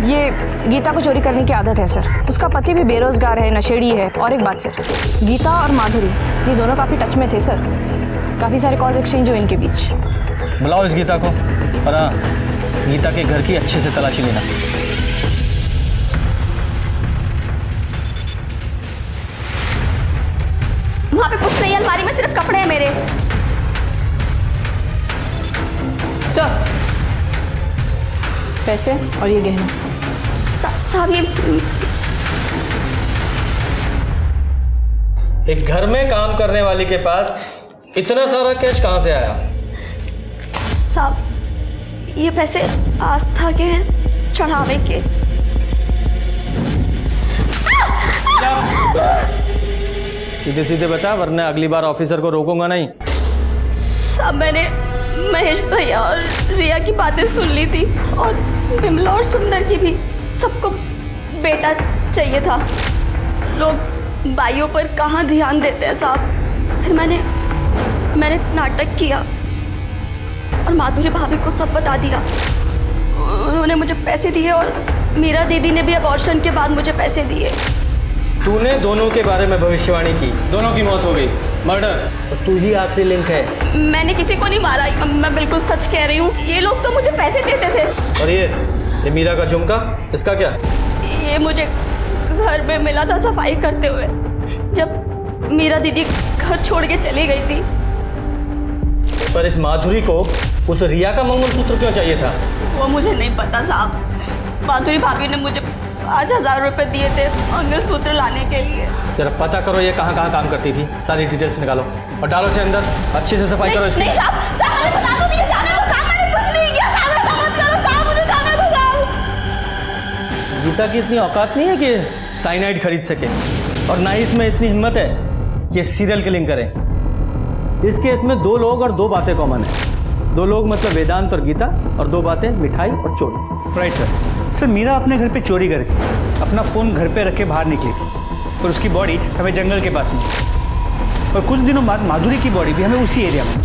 ये गीता को चोरी करने की आदत है सर। उसका पति भी बेरोजगार है, नशेड़ी है। और एक बात सर, गीता और माधुरी ये दोनों काफ़ी टच में थे सर। काफ़ी सारे कॉल्स एक्सचेंज हुए इनके बीच। बुलाओ इस गीता को, और हाँ, गीता के घर की अच्छे से तलाशी लेना। वहाँ पे कुछ नहीं है, अलमारी में सिर्फ कपड़े हैं मेरे। पैसे और ये गहना। साहब ये एक घर में काम करने वाली के पास इतना सारा कैश कहाँ से आया? साहब ये पैसे आस्था के हैं, चढ़ावे के। सीधे सीधे बता, वरना अगली बार ऑफिसर को रोकूंगा नहीं। साहब मैंने महेश भैया और रिया की बातें सुन ली थी, और बिमला और सुंदर की भी। सबको बेटा चाहिए था। लोग भाइयों पर कहाँ ध्यान देते हैं साहब। फिर मैंने नाटक किया और माधुरी भाभी को सब बता दिया। उन्होंने मुझे पैसे दिए और मीरा दीदी ने भी अबॉर्शन के बाद मुझे पैसे दिए। तूने दोनों के बारे में भविष्यवाणी की, दोनों की मौत हो गई, मर्डर, और तू ही आखिरी लिंक है। मैंने किसी को नहीं मारा, मैं बिल्कुल सच कह रही हूँ। ये लोग तो मुझे पैसे देते थे। और ये मीरा का झुमका, इसका क्या? ये मुझे घर में मिला था सफाई करते हुए, जब मीरा दीदी घर छोड़ के चली गई थी। पर इस माधुरी को उस रिया का मंगलसूत्र क्यों चाहिए था? वो मुझे नहीं पता साहब। माधुरी भाभी ने मुझे 5,000 रुपए दिए थे मंगलसूत्र लाने के लिए। जरा पता करो ये कहाँ कहाँ काम करती थी, सारी डिटेल्स निकालो और डालो से अंदर। अच्छे से सफाई करो इसकी। नहीं साहब, मुझे बता दो, मुझे जाने दो साहब, मैंने कुछ नहीं किया साहब, ऐसा मत करो साहब, मुझे जाने दो साहब। गीता की इतनी औकात नहीं है कि साइनाइड खरीद सके, और ना ही इसमें इतनी हिम्मत है कि सीरियल किलिंग करे। इस केस में 2 लोग और 2 बातें कॉमन है। 2 लोग मतलब वेदांत और गीता, और 2 बातें मिठाई और चोरी। Right sir. मीरा अपने घर पे चोरी करके अपना फ़ोन घर पे रख के बाहर निकली थी, और उसकी बॉडी हमें जंगल के पास मिली, और कुछ दिनों बाद माधुरी की बॉडी भी हमें उसी एरिया में।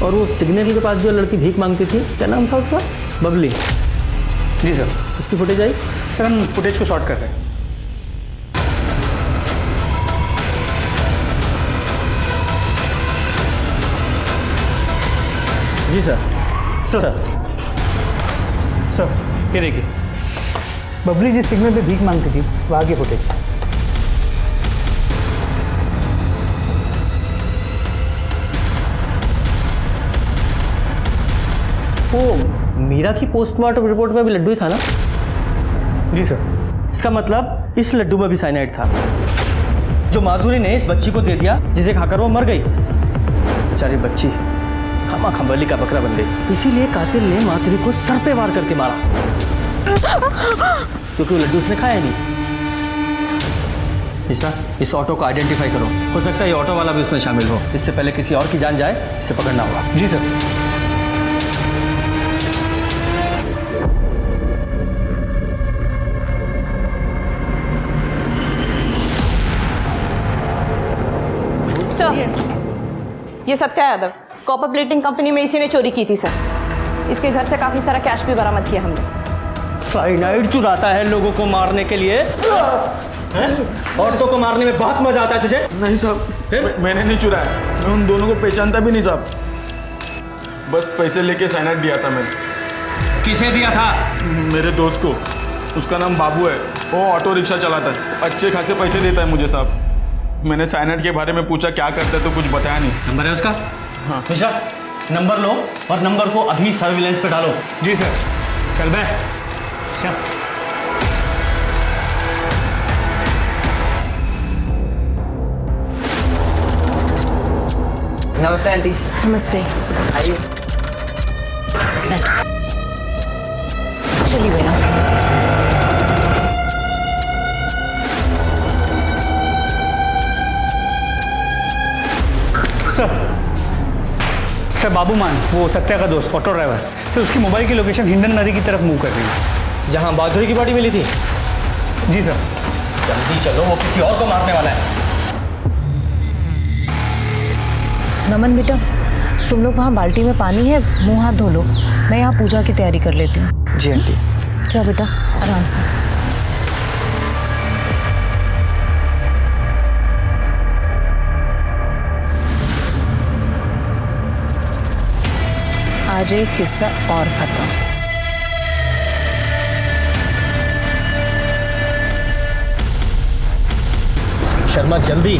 और वो सिग्नल के पास जो लड़की भीख मांगती थी, क्या नाम था उसका? बबली। जी सर। उसकी फुटेज आई? सर हम फुटेज को शॉर्ट कर रहे हैं। जी सर। सर ये देखिए, बबली जिस सिग्नल पे भीख मांगती थी वहाँ की फुटेज। वो मीरा की पोस्टमार्टम रिपोर्ट में भी लड्डू ही था ना? जी सर। इसका मतलब इस लड्डू में भी साइनाइड था, जो माधुरी ने इस बच्ची को दे दिया, जिसे खाकर वो मर गई। बेचारी बच्ची खामा खंबली का बकरा बन गई। इसीलिए कातिल ने माधुरी को सर पे वार करके मारा, क्योंकि वो लड्डू उसने खाया नहीं। इस ऑटो को आइडेंटिफाई करो, हो सकता है ये ऑटो वाला भी उसमें शामिल हो। इससे पहले किसी और की जान जाए, इसे पकड़ना होगा। जी सर। सर ये Satya Yadav, copper plating company में इसी ने चोरी की थी सर। इसके घर से काफी सारा कैश भी बरामद किया हमने। साइनाइड चुराता है लोगों को मारने के लिए? औरतों को मारने में बहुत मजा आता है तुझे? नहीं साहब, मैंने नहीं चुराया। मैं उन दोनों को पहचानता भी नहीं साहब। बस पैसे लेके साइनाइड दिया था मैंने। किसे दिया था? मेरे दोस्त को। उसका नाम बाबू है, वो ऑटो रिक्शा चलाता है, अच्छे खासे पैसे देता है मुझे साहब। मैंने साइनाइड के बारे में पूछा क्या करता है, तो कुछ बताया नहीं। नंबर है उसका? हाँ। मिश्रा, नंबर लो और नंबर को अभी सर्विलेंस पे डालो। जी सर। चल बे, चल। नमस्ते आंटी। नमस्ते। आइए। चलिए भैया। सर बाबू मान, वो सत्या का दोस्त, ऑटो ड्राइवर, सर उसकी मोबाइल की लोकेशन हिंडन नदी की तरफ मूव कर रही है, जहाँ माधुरी की बॉडी मिली थी। जी सर। जल्दी चलो, वो किसी और को मारने वाला है। नमन बेटा, तुम लोग वहाँ बाल्टी में पानी है, मुंह हाथ धो लो। मैं यहाँ पूजा की तैयारी कर लेती हूँ। जी आंटी। जाओ बेटा, आराम से। आज एक किस्सा और खत्म। शर्मा जल्दी।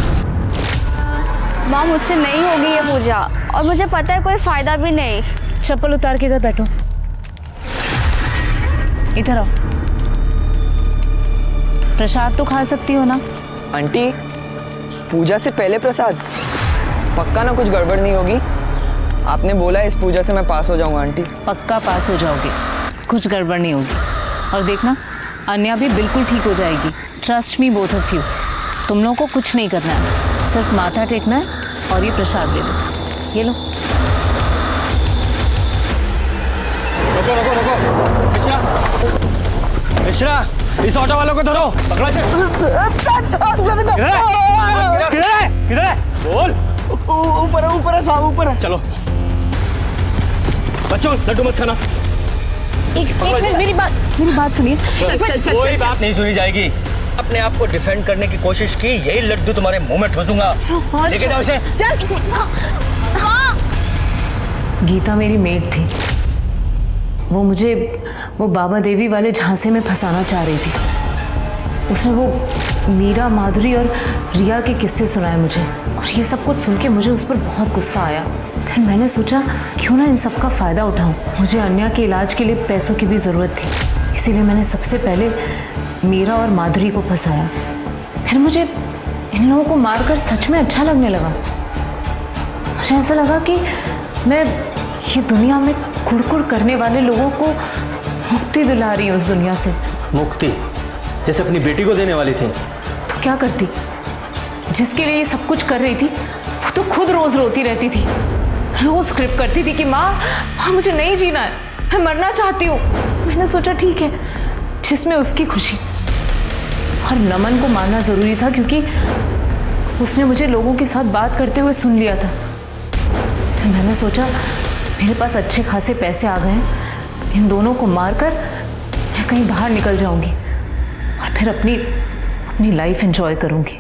माँ मुझसे नहीं होगी ये पूजा, और मुझे पता है कोई फायदा भी नहीं। चप्पल उतार के इधर बैठो। इधर आओ। प्रसाद तो खा सकती हो ना? आंटी, पूजा से पहले प्रसाद? पक्का ना कुछ गड़बड़ नहीं होगी? आपने बोला इस पूजा से मैं पास हो जाऊंगा आंटी। पक्का पास हो जाओगे, कुछ गड़बड़ नहीं होगी। और देखना, अन्या भी बिल्कुल ठीक हो जाएगी। Trust me both of you. तुम लोगों को कुछ नहीं करना है, सिर्फ माथा टेकना है और ये प्रसाद ले लो। ये लो। रुको रुको रुको, मिश्रा, मिश्रा, इस ऑटो वालों को धरो, पकड़ो इसे। किधर है? बोल। ऊपर है साहब, ऊपर है। चलो बच्चों, लड्डू मत खाना। एक मिनट, मेरी बात सुनिए। कोई बात नहीं सुनी जाएगी। अपने आप को डिफेंड करने की कोशिश की, यही लड्डू तुम्हारे मुंह में ठूसूंगा। लेके जाओ इसे। गीता मेरी मेड थी। वो बाबा देवी वाले झांसे में फंसाना चाह रही थी। उसने वो मीरा, माधुरी और रिया के किस्से सुनाए मुझे, और ये सब कुछ सुन के मुझे उस पर बहुत गुस्सा आया। फिर मैंने सोचा क्यों ना इन सब का फ़ायदा उठाऊं। मुझे अन्या के इलाज के लिए पैसों की भी ज़रूरत थी, इसीलिए मैंने सबसे पहले मीरा और माधुरी को फंसाया। फिर मुझे इन लोगों को मारकर सच में अच्छा लगने लगा। मुझे ऐसा लगा कि मैं ये दुनिया में कुड़कुड़ करने वाले लोगों को मुक्ति दिला रही हूँ उस दुनिया से। मुक्ति? जैसे अपनी बेटी को देने वाली थी। तो क्या करती? जिसके लिए ये सब कुछ कर रही थी वो तो खुद रोज रोती रहती थी, रोज स्क्रिप्ट करती थी कि माँ मुझे नहीं जीना है, मैं मरना चाहती हूँ। मैंने सोचा ठीक है, जिसमें उसकी खुशी। और नमन को मारना जरूरी था क्योंकि उसने मुझे लोगों के साथ बात करते हुए सुन लिया था। फिर मैंने सोचा मेरे पास अच्छे खासे पैसे आ गए हैं, इन दोनों को मारकर मैं कहीं बाहर निकल जाऊंगी और फिर अपनी लाइफ एंजॉय करूंगी।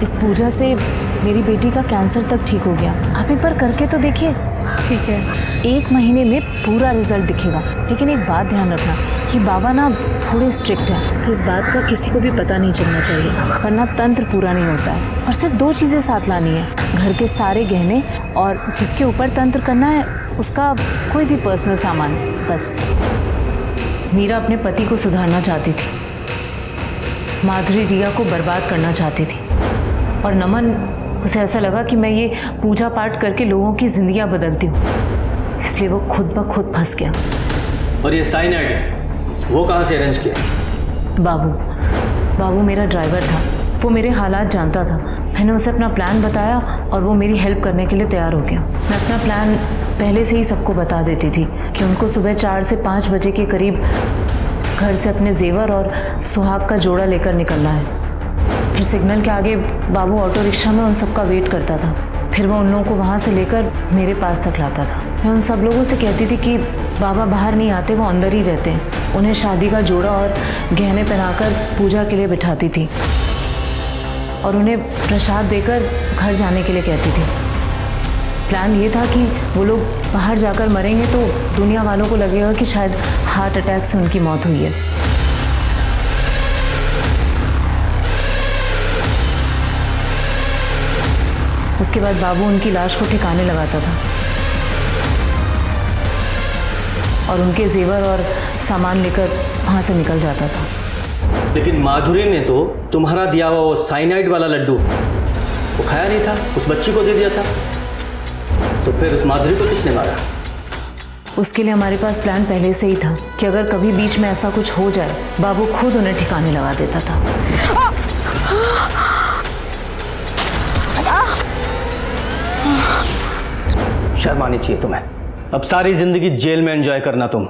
इस पूजा से मेरी बेटी का कैंसर तक ठीक हो गया। आप एक बार करके तो देखिए। ठीक है, 1 महीने में पूरा रिजल्ट दिखेगा। लेकिन एक बात ध्यान रखना, ये बाबा ना थोड़े स्ट्रिक्ट हैं। इस बात का किसी को भी पता नहीं चलना चाहिए, वरना तंत्र पूरा नहीं होता है। और सिर्फ 2 चीज़ें साथ लानी है, घर के सारे गहने और जिसके ऊपर तंत्र करना है उसका कोई भी पर्सनल सामान, बस। मीरा अपने पति को सुधारना चाहती थी, माधुरी रिया को बर्बाद करना चाहती थी, और नमन, उसे ऐसा लगा कि मैं ये पूजा पाठ करके लोगों की जिंदगियां बदलती हूँ, इसलिए वो खुद ब खुद फंस गया। और ये साइनाइड वो कहाँ से अरेंज किया? बाबू मेरा ड्राइवर था, वो मेरे हालात जानता था। मैंने उसे अपना प्लान बताया और वो मेरी हेल्प करने के लिए तैयार हो गया। मैं अपना प्लान पहले से ही सबको बता देती थी कि उनको सुबह 4 से 5 बजे के करीब घर से अपने जेवर और सुहाग का जोड़ा लेकर निकलना है। फिर सिग्नल के आगे बाबू ऑटो रिक्शा में उन सबका वेट करता था। फिर वो उन लोगों को वहाँ से लेकर मेरे पास तक लाता था। मैं उन सब लोगों से कहती थी कि बाबा बाहर नहीं आते, वो अंदर ही रहते हैं। उन्हें शादी का जोड़ा और गहने पहनाकर पूजा के लिए बिठाती थी और उन्हें प्रसाद देकर घर जाने के लिए कहती थी। प्लान ये था कि वो लोग बाहर जाकर मरेंगे तो दुनिया वालों को लगेगा कि शायद हार्ट अटैक से उनकी मौत हुई है। उसके बाद बाबू उनकी लाश को ठिकाने लगाता था और उनके जेवर और सामान लेकर वहाँ से निकल जाता था। लेकिन माधुरी ने तो तुम्हारा दिया हुआ वो साइनाइड वाला लड्डू वो खाया नहीं था, उस बच्ची को दे दिया था। तो फिर उस माधुरी को किसने मारा? उसके लिए हमारे पास प्लान पहले से ही था कि अगर कभी बीच में ऐसा कुछ हो जाए, बाबू खुद उन्हें ठिकाने लगा देता था। शर्म आनी चाहिए तुम्हें। अब सारी जिंदगी जेल में एंजॉय करना तुम।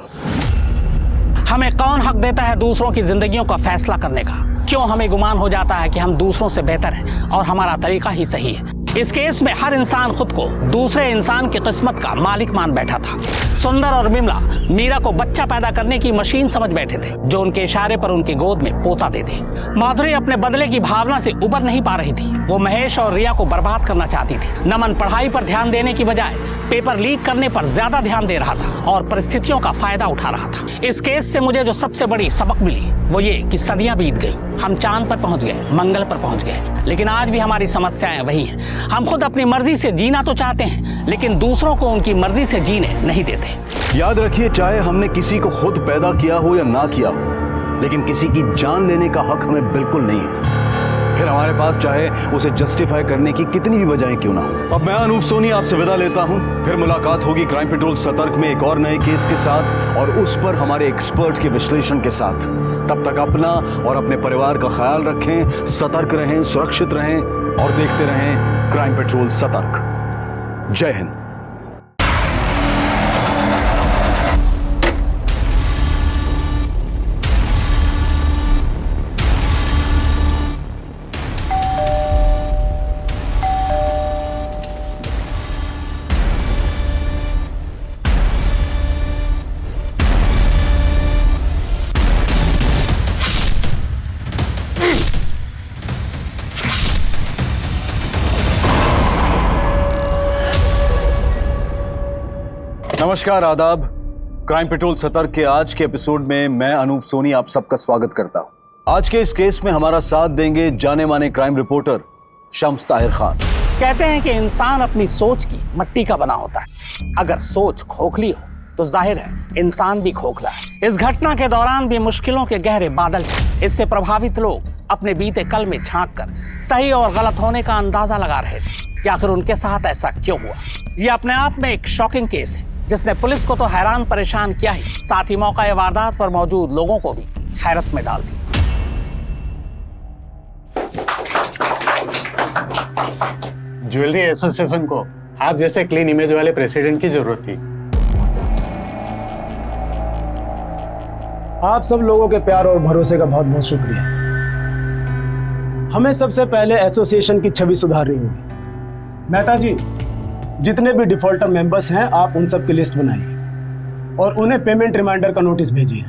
हमें कौन हक देता है दूसरों की जिंदगियों का फैसला करने का? क्यों हमें गुमान हो जाता है कि हम दूसरों से बेहतर हैं और हमारा तरीका ही सही है? इस केस में हर इंसान खुद को दूसरे इंसान की किस्मत का मालिक मान बैठा था। सुंदर और बिमला मीरा को बच्चा पैदा करने की मशीन समझ बैठे थे जो उनके इशारे पर उनकी गोद में पोता दे दे। माधुरी अपने बदले की भावना से उबर नहीं पा रही थी। वो महेश और रिया को बर्बाद करना चाहती थी। नमन पढ़ाई पर ध्यान देने की बजाय पेपर लीक करने पर ज्यादा ध्यान दे रहा था और परिस्थितियों का फायदा उठा रहा था। इस केस से मुझे जो सबसे बड़ी सबक मिली वो ये कि सदियां बीत गई, हम चांद पर पहुंच गए, मंगल पर पहुंच गए, लेकिन आज भी हमारी समस्याएं वही हैं। हम खुद अपनी मर्जी से जीना तो चाहते हैं, लेकिन दूसरों को उनकी मर्जी से जीने नहीं देते। याद रखिए, चाहे हमने किसी को खुद पैदा किया हो या ना किया हो, लेकिन किसी की जान लेने का हक हमें बिल्कुल नहीं है। फिर हमारे पास चाहे उसे जस्टिफाई करने की कितनी भी वजहें क्यों ना हो। अब मैं अनूप सोनी आपसे विदा लेता हूं। फिर मुलाकात होगी क्राइम पेट्रोल सतर्क में एक और नए केस के साथ और उस पर हमारे एक्सपर्ट के विश्लेषण के साथ। तब तक अपना और अपने परिवार का ख्याल रखें, सतर्क रहें, सुरक्षित रहें और देखते रहें क्राइम पेट्रोल सतर्क। जय हिंद। नमस्कार, आदाब। क्राइम पेट्रोल सतर्क के आज के एपिसोड में मैं अनूप सोनी आप सबका स्वागत करता हूं। आज के इस केस में हमारा साथ देंगे जाने माने क्राइम रिपोर्टर शम्स ताहिर खान। कहते हैं कि इंसान अपनी सोच की मट्टी का बना होता है। अगर सोच खोखली हो तो जाहिर है इंसान भी खोखला है। इस घटना के दौरान भी मुश्किलों के गहरे बादल थे। इससे प्रभावित लोग अपने बीते कल में झांक कर सही और गलत होने का अंदाजा लगा रहे थे कि आखिर उनके साथ ऐसा क्यों हुआ। यह अपने आप में एक शॉकिंग केस है जिसने पुलिस को तो हैरान परेशान किया ही, साथ ही मौका वारदात पर मौजूद लोगों को भी हैरत में डाल दी। ज्वेलरी एसोसिएशन को आप जैसे क्लीन इमेज वाले प्रेसिडेंट की जरूरत थी। आप सब लोगों के प्यार और भरोसे का बहुत बहुत शुक्रिया। हमें सबसे पहले एसोसिएशन की छवि सुधारनी होगी। मेहता जी, जितने भी डिफॉल्टर मेंबर्स हैं आप उन सब की लिस्ट बनाइए और उन्हें पेमेंट रिमाइंडर का नोटिस भेजिए।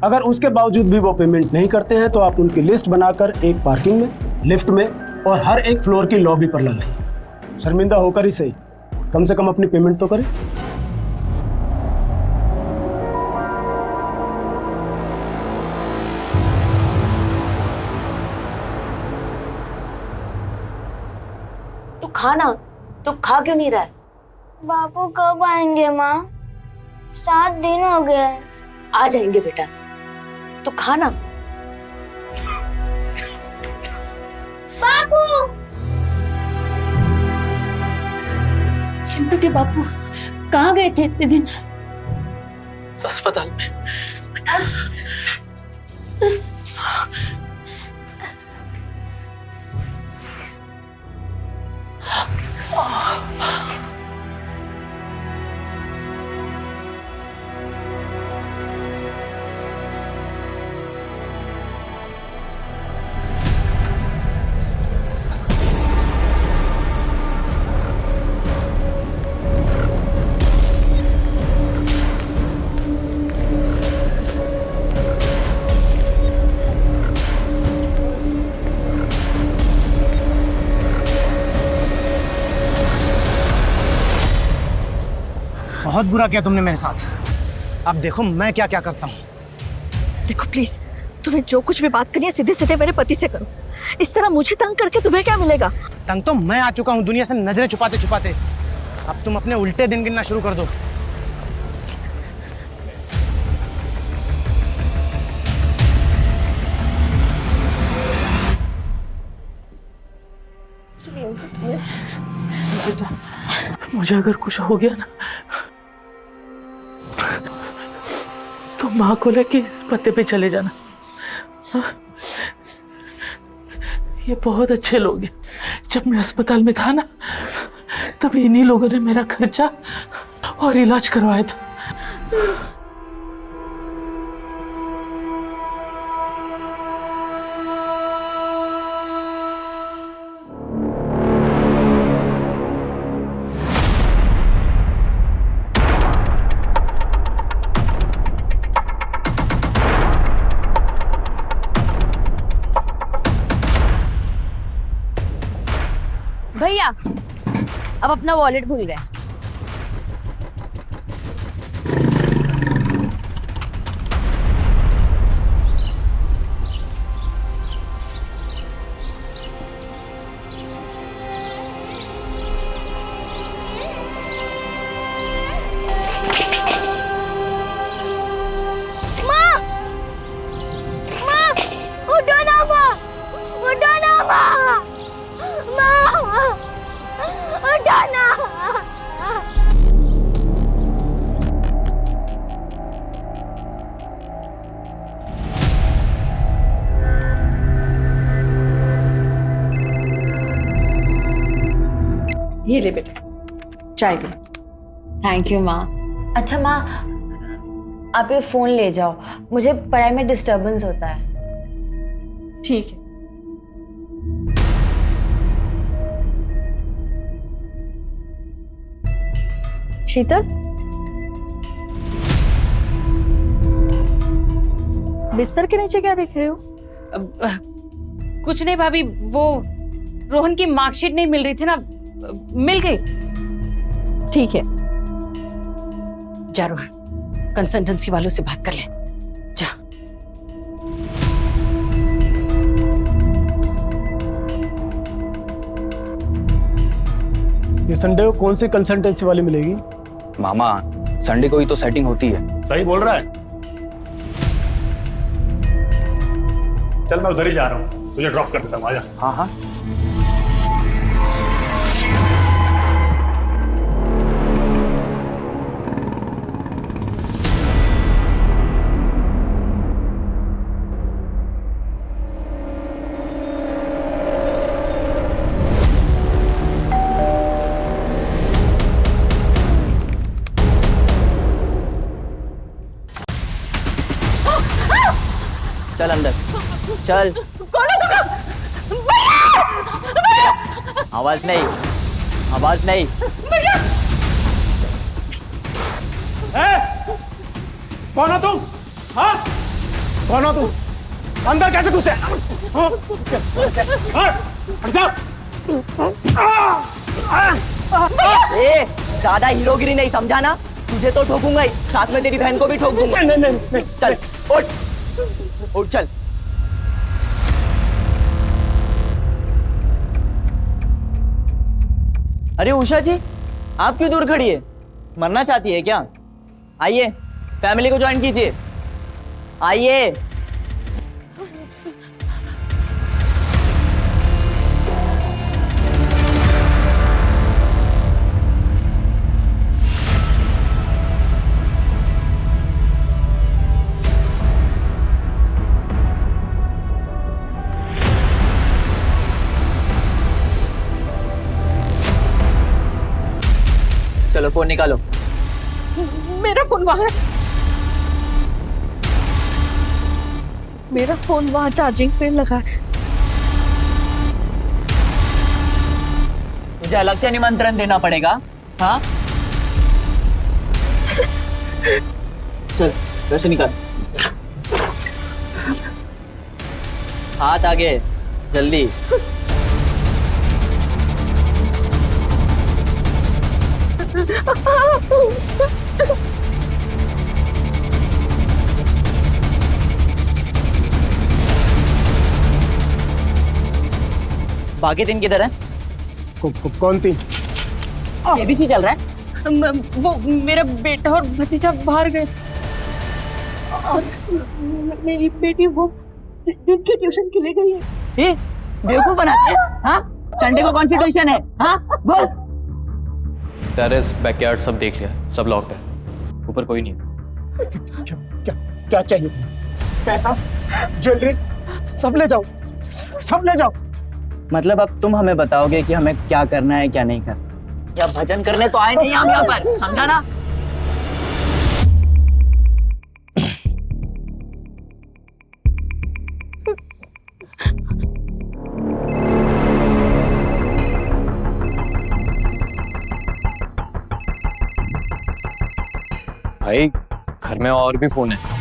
अगर उसके बावजूद भी वो पेमेंट नहीं करते हैं तो आप उनकी लिस्ट बनाकर एक पार्किंग में, लिफ्ट में और हर एक फ्लोर की लॉबी पर लगाइए। शर्मिंदा होकर ही सही, कम से कम अपनी पेमेंट तो करें। तू खाना, तो खा क्यों नहीं रहा है? बापू कब आएंगे माँ? 7 दिन हो गए। आ जाएंगे बेटा, तो खाना। बापू! चिंटू के बापू कहाँ गए थे इतने दिन? अस्पताल में। अस्पताल? बहुत बुरा किया तुमने मेरे साथ। अब देखो मैं क्या क्या करता हूँ। देखो प्लीज, तुम्हें जो कुछ भी बात करनी है सीधे सीधे मेरे पति से करो। इस तरह मुझे तंग करके तुम्हें क्या मिलेगा? तंग तो मैं आ चुका हूँ दुनिया से नजरें छुपाते छुपाते। अब तुम अपने उल्टे दिन गिनना शुरू कर दो। बेटा, मुझे अगर कुछ हो गया ना तो माँ को लेके इस पते पे चले जाना। हाँ? ये बहुत अच्छे लोग हैं। जब मैं अस्पताल में था ना तब इन्हीं लोगों ने मेरा खर्चा और इलाज करवाया था। भैया, अब अपना वॉलेट भूल गए। ये ले बेटा, चाय भी। थैंक यू माँ। अच्छा माँ, आप ये फ़ोन ले जाओ, मुझे पढ़ाई में डिस्टरबेंस होता है। ठीक है। शीतल, बिस्तर के नीचे क्या देख रहे हो? कुछ नहीं भाभी, वो रोहन की मार्कशीट नहीं मिल रही थी ना, मिल गई। ठीक है, जा रोहन, कंसल्टेंसी वालों से बात कर ले। जा। ये संडे को कौन सी कंसल्टेंसी वाली मिलेगी? मामा, संडे को ही तो सेटिंग होती है। सही बोल रहा है। चल मैं उधर ही जा रहा हूँ, तुझे ड्रॉप कर देता हूँ, आजा। हाँ हाँ। चल अंदर, चल। कौन है तुम? आवाज नहीं, आवाज नहीं। कौन हो तुम? हाँ? कौन हो तुम? अंदर कैसे घुसे? हट जा! ज्यादा हीरोगिरी नहीं, समझा ना? तुझे तो ठोकूंगा ही, साथ में तेरी बहन को भी ठोक दूंगा। नहीं, चल उठ, उठ चल। अरे उषा जी, आप क्यों दूर खड़ी है? मरना चाहती है क्या? आइए, फैमिली को ज्वाइन कीजिए, आइए। चलो फोन निकालो। मेरा फोन वहां है। मेरा फोन वहां चार्जिंग पे लगा है। मुझे अलग से निमंत्रण देना पड़ेगा, हाँ? चल वैसे निकाल, हाथ आगे, जल्दी। बाकी तीन किधर है? कौन तीन? एबीसी चल रहा है। वो मेरा बेटा और भतीजा बाहर गए और मेरी बेटी वो दिन की ट्यूशन के लिए गई है। ये बेवकूफ बनाते हैं, हाँ? संडे को कौन सी ट्यूशन है, हाँ? बोल। टेरेस, बैकयार्ड सब देख लिया, सब लॉक्ड है, ऊपर कोई नहीं है। क्या चाहिए तुम्हें? पैसा, ज्वेलरी, सब ले जाओ, सब ले जाओ। मतलब अब तुम हमें बताओगे कि हमें क्या करना है क्या नहीं करना? या भजन करने तो आए नहीं हम यहाँ पर, समझा ना? भाई घर में और भी फोन है।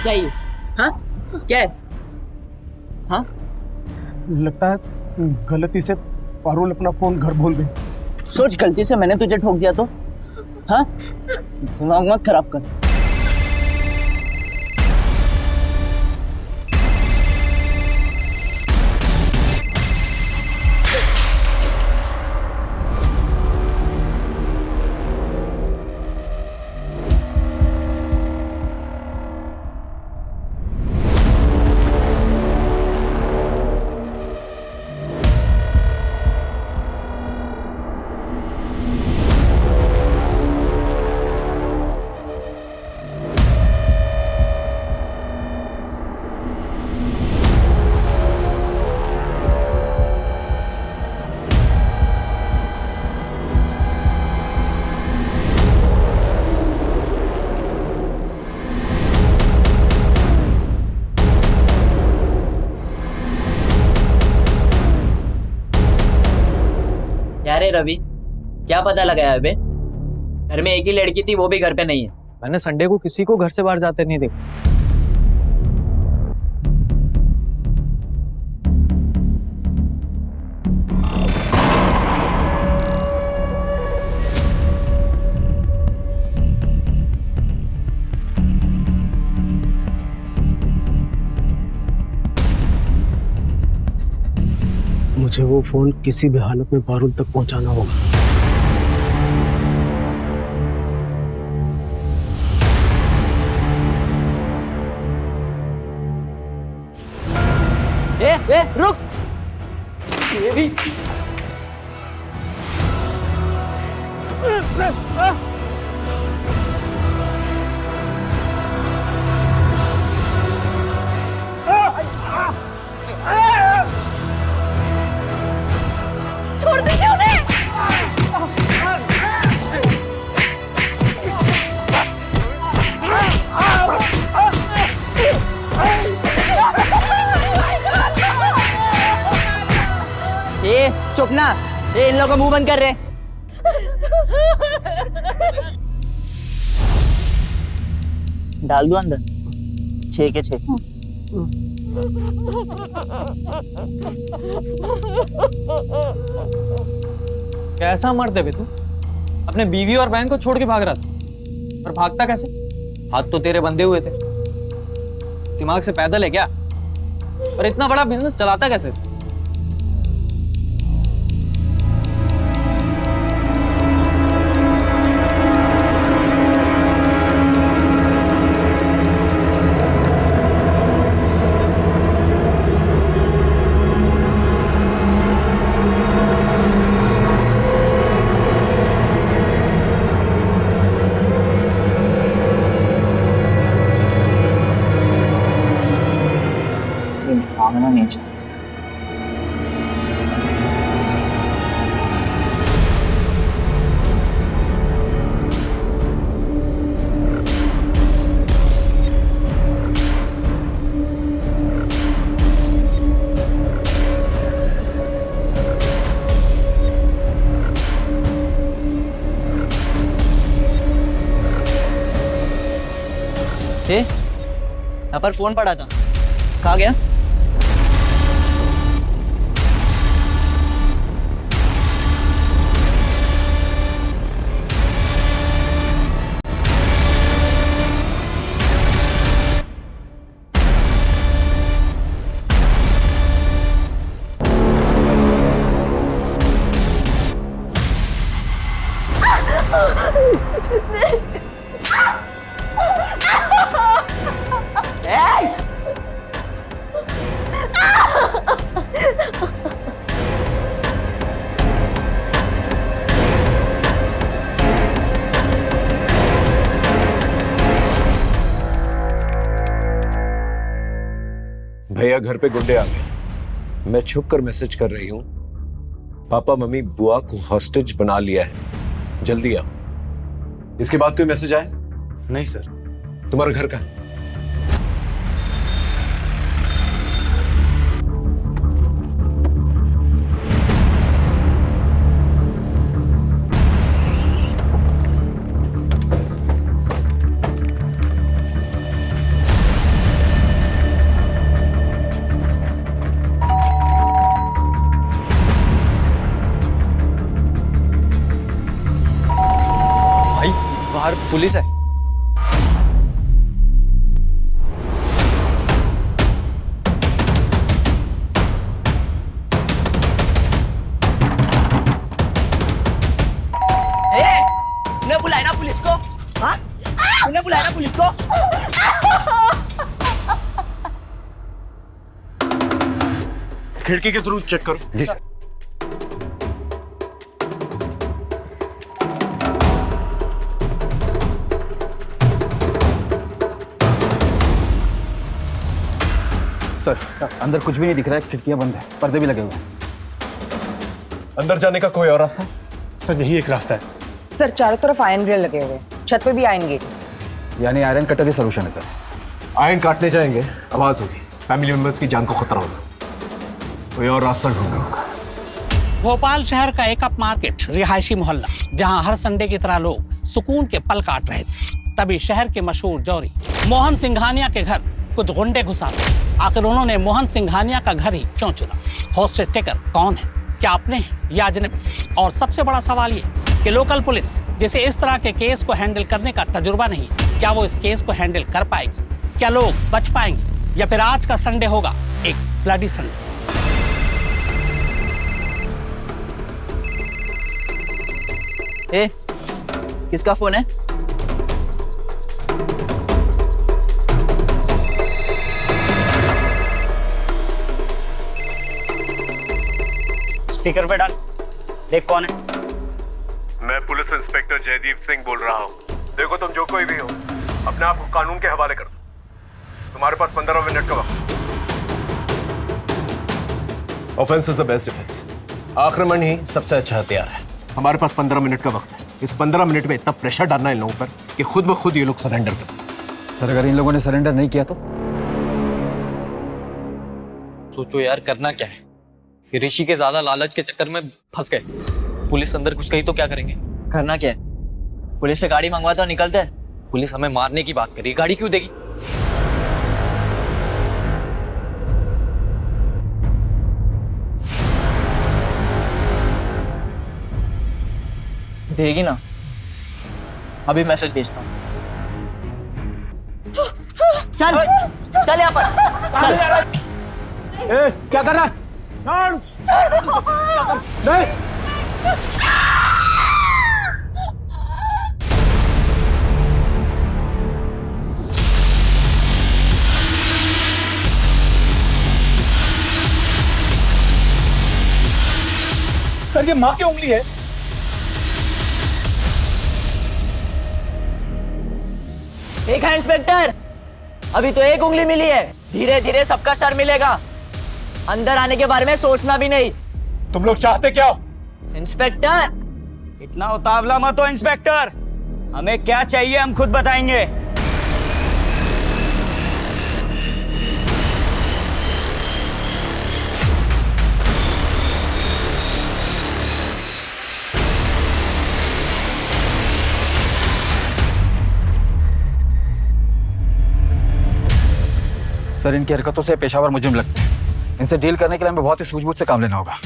क्या ये? हाँ? क्या है? हाँ? लगता है गलती से पारुल अपना फोन घर भूल गई। सोच, गलती से मैंने तुझे ठोक दिया तो? हाँ? दिमाग मत खराब कर। रवि, क्या पता लगाया बे? घर में एक ही लड़की थी, वो भी घर पे नहीं है। मैंने संडे को किसी को घर से बाहर जाते नहीं देखा। मुझे वो फोन किसी भी हालत में पारुल तक पहुंचाना होगा। ए, रुक! ये भी छोड़ दीजिए उन्हें। ए, चुप ना। ए, इन लोगों का मुंह बंद कर रहे। डाल दो अंदर। 6 के 6। कैसा मर्द है बे तू? अपने बीवी और बहन को छोड़ के भाग रहा था, पर भागता कैसे? हाथ तो तेरे बंधे हुए थे। दिमाग से पैदल है क्या? और इतना बड़ा बिजनेस चलाता कैसे? भागना नहीं चाहता। यहाँ पर फोन पड़ा था, कहाँ गया? भैया घर पे गुंडे आ गए। मैं छुप कर मैसेज कर रही हूँ, पापा मम्मी बुआ को हॉस्टेज बना लिया है, जल्दी आओ। इसके बाद कोई मैसेज आया? नहीं सर। तुम्हारा घर कहाँ है? बाहर पुलिस है। उन्हें बुलाया ना पुलिस को? हाँ? उन्हें बुलाया ना पुलिस को? खिड़की के थ्रू चेक करो। जी सर। सर अंदर कुछ भी नहीं दिख रहा है, खिड़कियां बंद है, पर्दे भी लगे हुए हैं। अंदर जाने का कोई और रास्ता? सर यही एक रास्ता है। सर चारों तरफ आयरन ग्रिल लगे हुए, छत पे भी आयरन गेट। यानी आयरन कटर ही सोल्यूशन है सर। आयरन काटने जाएंगे, आवाज होगी, फैमिली मेंबर्स की जान को खतरा हो सकता, कोई और रास्ता ढूंढना होगा। भोपाल शहर का एक अप मार्केट रिहायशी मोहल्ला, जहां हर संडे की तरह लोग सुकून के पल काट रहे थे। तभी शहर के मशहूर जौहरी मोहन सिंघानिया के घर कुछ गुंडे घुस आते। आखिर उन्होंने मोहन सिंघानिया का घर ही क्यों चुना? होस्टेज टेकर कौन है? क्या अपने हैं या अजनबी? और सबसे बड़ा सवाल ये कि लोकल पुलिस, जिसे इस तरह के केस को हैंडल करने का तजुर्बा नहीं, क्या वो इस केस को हैंडल कर पाएगी? क्या लोग बच पाएंगे या फिर आज का संडे होगा एक ब्लडी संडे? ए, किसका फोन है? स्पीकर पे डाल, देख कौन है। मैं पुलिस इंस्पेक्टर जयदीप सिंह बोल रहा हूँ। देखो तुम जो कोई भी हो, अपने आप को कानून के हवाले कर दो। तुम्हारे पास 15 मिनट का वक्त। Offence is the best defence. आक्रमण ही सबसे अच्छा हथियार है। हमारे पास 15 मिनट का वक्त है। इस 15 मिनट में इतना प्रेशर डालना है इन लोगों पर कि खुद ब खुद ये लोग सरेंडर कर दें। सर अगर इन लोगों ने सरेंडर नहीं किया तो? सोचो यार, करना क्या है? ये ऋषि के ज्यादा लालच के चक्कर में फंस गए। पुलिस अंदर घुस गई तो क्या करेंगे? करना क्या है? पुलिस से गाड़ी मंगवाते और निकलते हैं। पुलिस हमें मारने की बात करी, गाड़ी क्यों देगी? देगी ना। अभी मैसेज भेजता हूँ। चल चल यहाँ पर चल। ए, क्या कर रहा है? नहीं। सर ये माँ की उंगली है। एक है इंस्पेक्टर, अभी तो एक उंगली मिली है, धीरे धीरे सबका सर मिलेगा। अंदर आने के बारे में सोचना भी नहीं। तुम लोग चाहते क्या हो? इंस्पेक्टर, इतना उतावला मत हो इंस्पेक्टर। हमें क्या चाहिए हम खुद बताएंगे। सर इनकी हरकतों से पेशावर मुजरिम लगते हैं। इनसे डील करने के लिए हमें बहुत ही सूझबूझ से काम लेना होगा।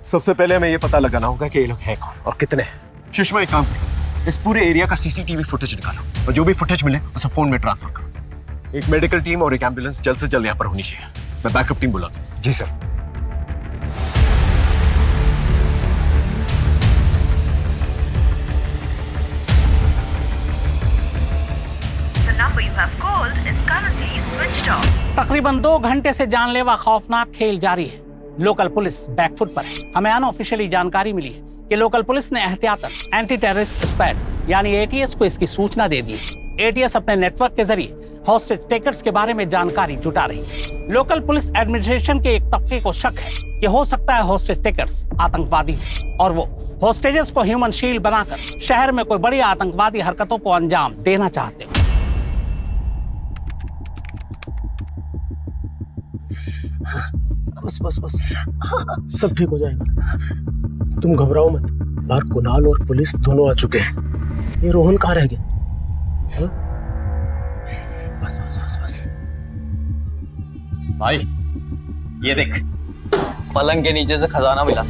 सबसे पहले हमें ये पता लगाना होगा कि ये लोग हैं कौन और कितने हैं। सुषमा, एक काम करो, इस पूरे एरिया का सीसीटीवी फुटेज निकालो और जो भी फुटेज मिले उसे फोन में ट्रांसफर करो। एक मेडिकल टीम और एक एम्बुलेंस जल्द से जल्द यहाँ पर होनी चाहिए। मैं बैकअप टीम बुलाता हूँ। जी सर। तकरीबन 2 घंटे से जानलेवा खौफनाक खेल जारी है। लोकल पुलिस बैकफुट पर है। हमें अनऑफिशियली जानकारी मिली है कि लोकल पुलिस ने एहतियातन एंटी टेररिस्ट स्क्वाड यानी एटीएस को इसकी सूचना दे दी है। एटीएस अपने नेटवर्क के जरिए हॉस्टेज टेकर्स के बारे में जानकारी जुटा रही है। लोकल पुलिस एडमिनिस्ट्रेशन के एक तबके को शक है कि हो सकता है हॉस्टेज टेकर्स आतंकवादी और वो हॉस्टेजेस को ह्यूमन शील्ड बनाकर शहर में कोई बड़ी आतंकवादी हरकतों को अंजाम देना चाहते हो। बस बस बस सब ठीक हो जाएगा। तुम घबराओ मत। बाहर कुणाल और पुलिस दोनों आ चुके हैं। ये रोहन कहाँ रह गया? हाँ? बस बस बस बस। भाई ये देख, पलंग के नीचे से खजाना मिला।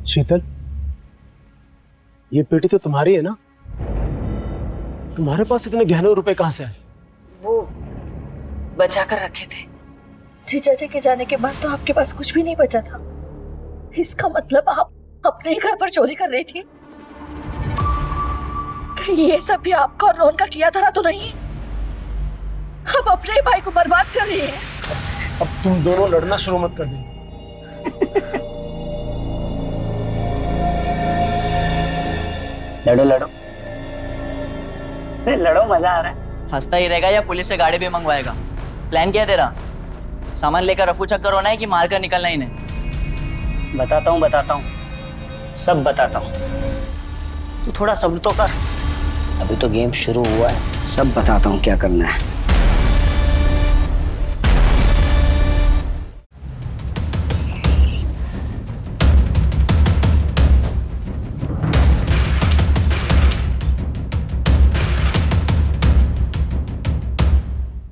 शीतल, ये पेटी तो तुम्हारी है ना? तुम्हारे पास इतने गहने रुपए कहाँ से आए? वो बचा कर रखे थे। जीजा जी के जाने के बाद तो आपके पास कुछ भी नहीं बचा था। इसका मतलब आप अपने ही घर पर चोरी कर रही थी। कहीं ये सब भी आपका और रोहन का किया धरा तो नहीं? अब अपने ही भाई को बर्बाद कर रही है। अब तुम दोनों लड़ना शुरू मत कर दें। लड़ो लड़ो लड़ो, मजा आ रहा है। हंसता ही रहेगा या पुलिस से गाड़ी भी मंगवाएगा? प्लान क्या है तेरा? सामान लेकर रफू चक्कर होना है कि मारकर निकलना ही नहीं? बताता हूँ, सब बताता हूँ। तू थोड़ा सब्र तो कर। अभी तो गेम शुरू हुआ है, सब बताता हूँ क्या करना है।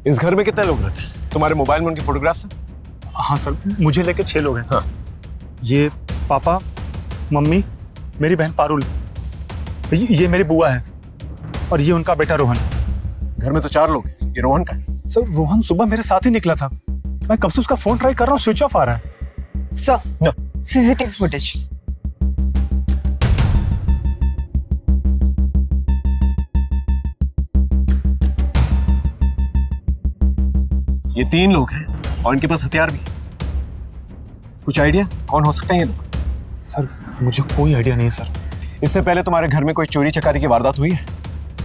इस घर में कितने लोग रहते हैं? तुम्हारे मोबाइल में उनकी फोटोग्राफ्स हैं? हाँ सर, मुझे लेके 6 लोग हैं। हाँ, ये पापा, मम्मी, मेरी बहन पारुल, ये मेरी बुआ है और ये उनका बेटा रोहन। घर में तो 4 लोग हैं, ये रोहन का है? सर रोहन सुबह मेरे साथ ही निकला था, मैं कब से उसका फोन ट्राई कर रहा हूँ, स्विच ऑफ आ रहा है। Sir CCTV footage. ये 3 लोग हैं और इनके पास हथियार भी। कुछ आइडिया कौन हो सकते हैं ये लोग? सर मुझे कोई आइडिया नहीं सर। इससे पहले तुम्हारे घर में कोई चोरी चकारी की वारदात हुई है?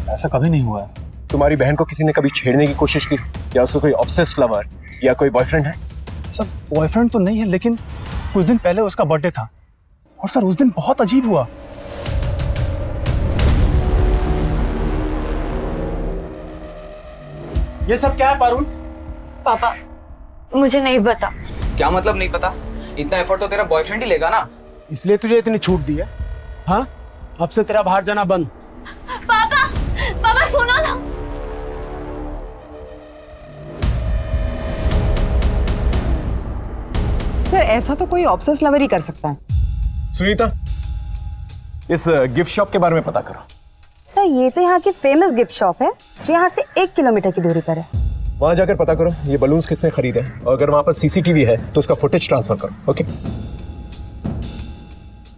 ऐसा कभी नहीं हुआ है। तुम्हारी बहन को किसी ने कभी छेड़ने की कोशिश की, या उसका कोई ऑब्सेस्ड लवर या कोई बॉयफ्रेंड है? सर बॉयफ्रेंड तो नहीं है, लेकिन कुछ दिन पहले उसका बर्थडे था और सर उस दिन बहुत अजीब हुआ। ये सब क्या है पारुल? पापा मुझे नहीं पता। क्या मतलब नहीं पता? इतना एफर्ट तो तेरा बॉयफ्रेंड ही लेगा ना। इसलिए तुझे इतनी छूट दी है? हाँ, अब से तेरा बाहर जाना बंद। पापा पापा सुनो ना। सर ऐसा तो कोई ऑब्सेस लवर ही कर सकता है। सुनीता, इस गिफ्ट शॉप के बारे में पता करो। सर ये तो यहाँ की फेमस गिफ्ट शॉप है जो यहाँ से 1 किलोमीटर की दूरी पर है। वहां जाकर पता करो ये बलून्स किसने खरीदे, और अगर वहां पर सीसीटीवी है तो उसका फुटेज ट्रांसफर करो। ओके?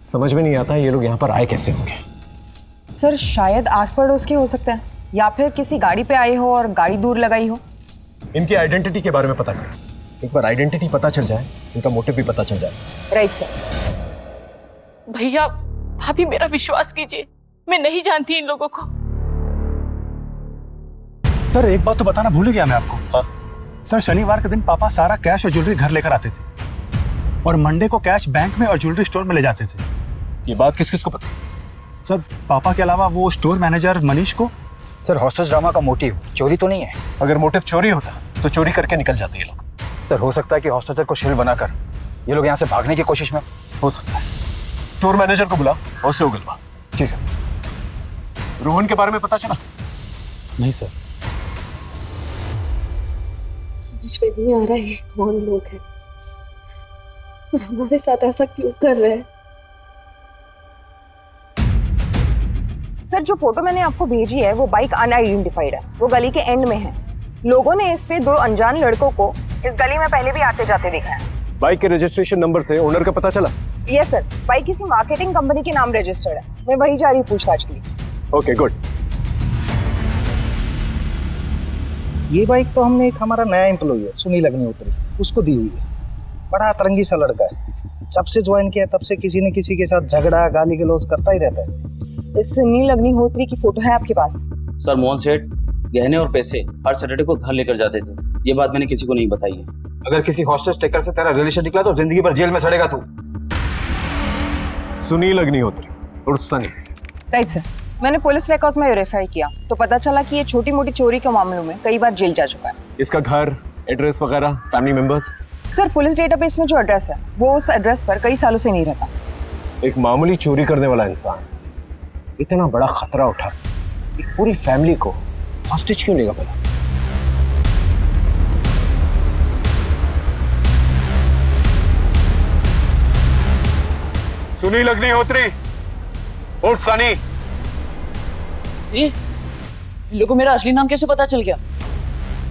समझ में नहीं आता ये लोग यहाँ पर आए कैसे होंगे। सर शायद आस पड़ोस के हो सकते हैं, या फिर किसी गाड़ी पे आए हो और गाड़ी दूर लगाई हो। इनकी आइडेंटिटी के बारे में पता करो। एक बार आइडेंटिटी पता चल जाए, इनका मोटिव भी पता चल जाए। Right sir. भैया भाभी मेरा विश्वास कीजिए, मैं नहीं जानती इन लोगों को। सर एक बात तो बताना भूल गया मैं आपको। हाँ? सर शनिवार के दिन पापा सारा कैश और ज्वेलरी घर लेकर आते थे और मंडे को कैश बैंक में और ज्वेलरी स्टोर में ले जाते थे। ये बात किस किस को पता? सर पापा के अलावा वो स्टोर मैनेजर मनीष को। सर हॉस्टेज ड्रामा का मोटिव चोरी तो नहीं है? अगर मोटिव चोरी होता तो चोरी करके निकल जाते ये लोग। सर हो सकता है कि हॉस्टेजर को शील्ड बनाकर ये लोग यहाँ से भागने की कोशिश में। हो सकता है। स्टोर मैनेजर को बुला और उसे उगलवा। जी सर। रोहन के बारे में पता चला? नहीं सर। समझ में नहीं आ रहा है कौन लोग हैं और हमारे साथ ऐसा क्यों कर रहे हैं। सर जो फोटो मैंने आपको भेजी है वो बाइक अनआइडेंटिफाइड है, वो गली के एंड में है। लोगों ने इस पे 2 अनजान लड़कों को इस गली में पहले भी आते जाते देखा है। बाइक के रजिस्ट्रेशन नंबर से ओनर का पता चला? यस सर, बाइक किसी मार्केटिंग कंपनी के नाम रजिस्टर्ड है। मैं वही जा रही हूँ पूछताछ के लिए। Okay good. ये बाइक तो हमने एक हमारा नया एम्प्लॉय है सुनील अग्निहोत्री, उसको दी हुई है। बड़ा अतरंगी सा लड़का है, जब से ज्वाइन किया तब से किसी न किसी के साथ झगड़ा गाली गलौज करता ही रहता है। इस सुनील अग्निहोत्री की फोटो है आपके पास? सर मोहन सेठ गहने और पैसे हर सैटरडे को घर लेकर जाते थे। ये बात मैंने किसी को नहीं बताई है। अगर किसी हॉस्टेज टेकर से तेरा रिलेशन निकला तो जिंदगी भर जेल में सड़ेगा तू। सुनील अग्निहोत्री और सनी। राइट सर, मैंने पुलिस रिकॉर्ड में वेरीफाई किया तो पता चला कि ये छोटी मोटी चोरी के मामलों में कई बार जेल जा चुका है। इसका घर, एड्रेस वगैरह, family members? Sir police database में जो एड्रेस है वो उस एड्रेस पर कई सालों से नहीं रहता। एक मामूली चोरी करने वाला इंसान इतना बड़ा खतरा उठा एक पूरी फैमिली को हॉस्टेज क्यों लेगा भला? सुनील अग्निहोत्री और सनी। ये इन लोगों को मेरा असली नाम कैसे पता चल गया?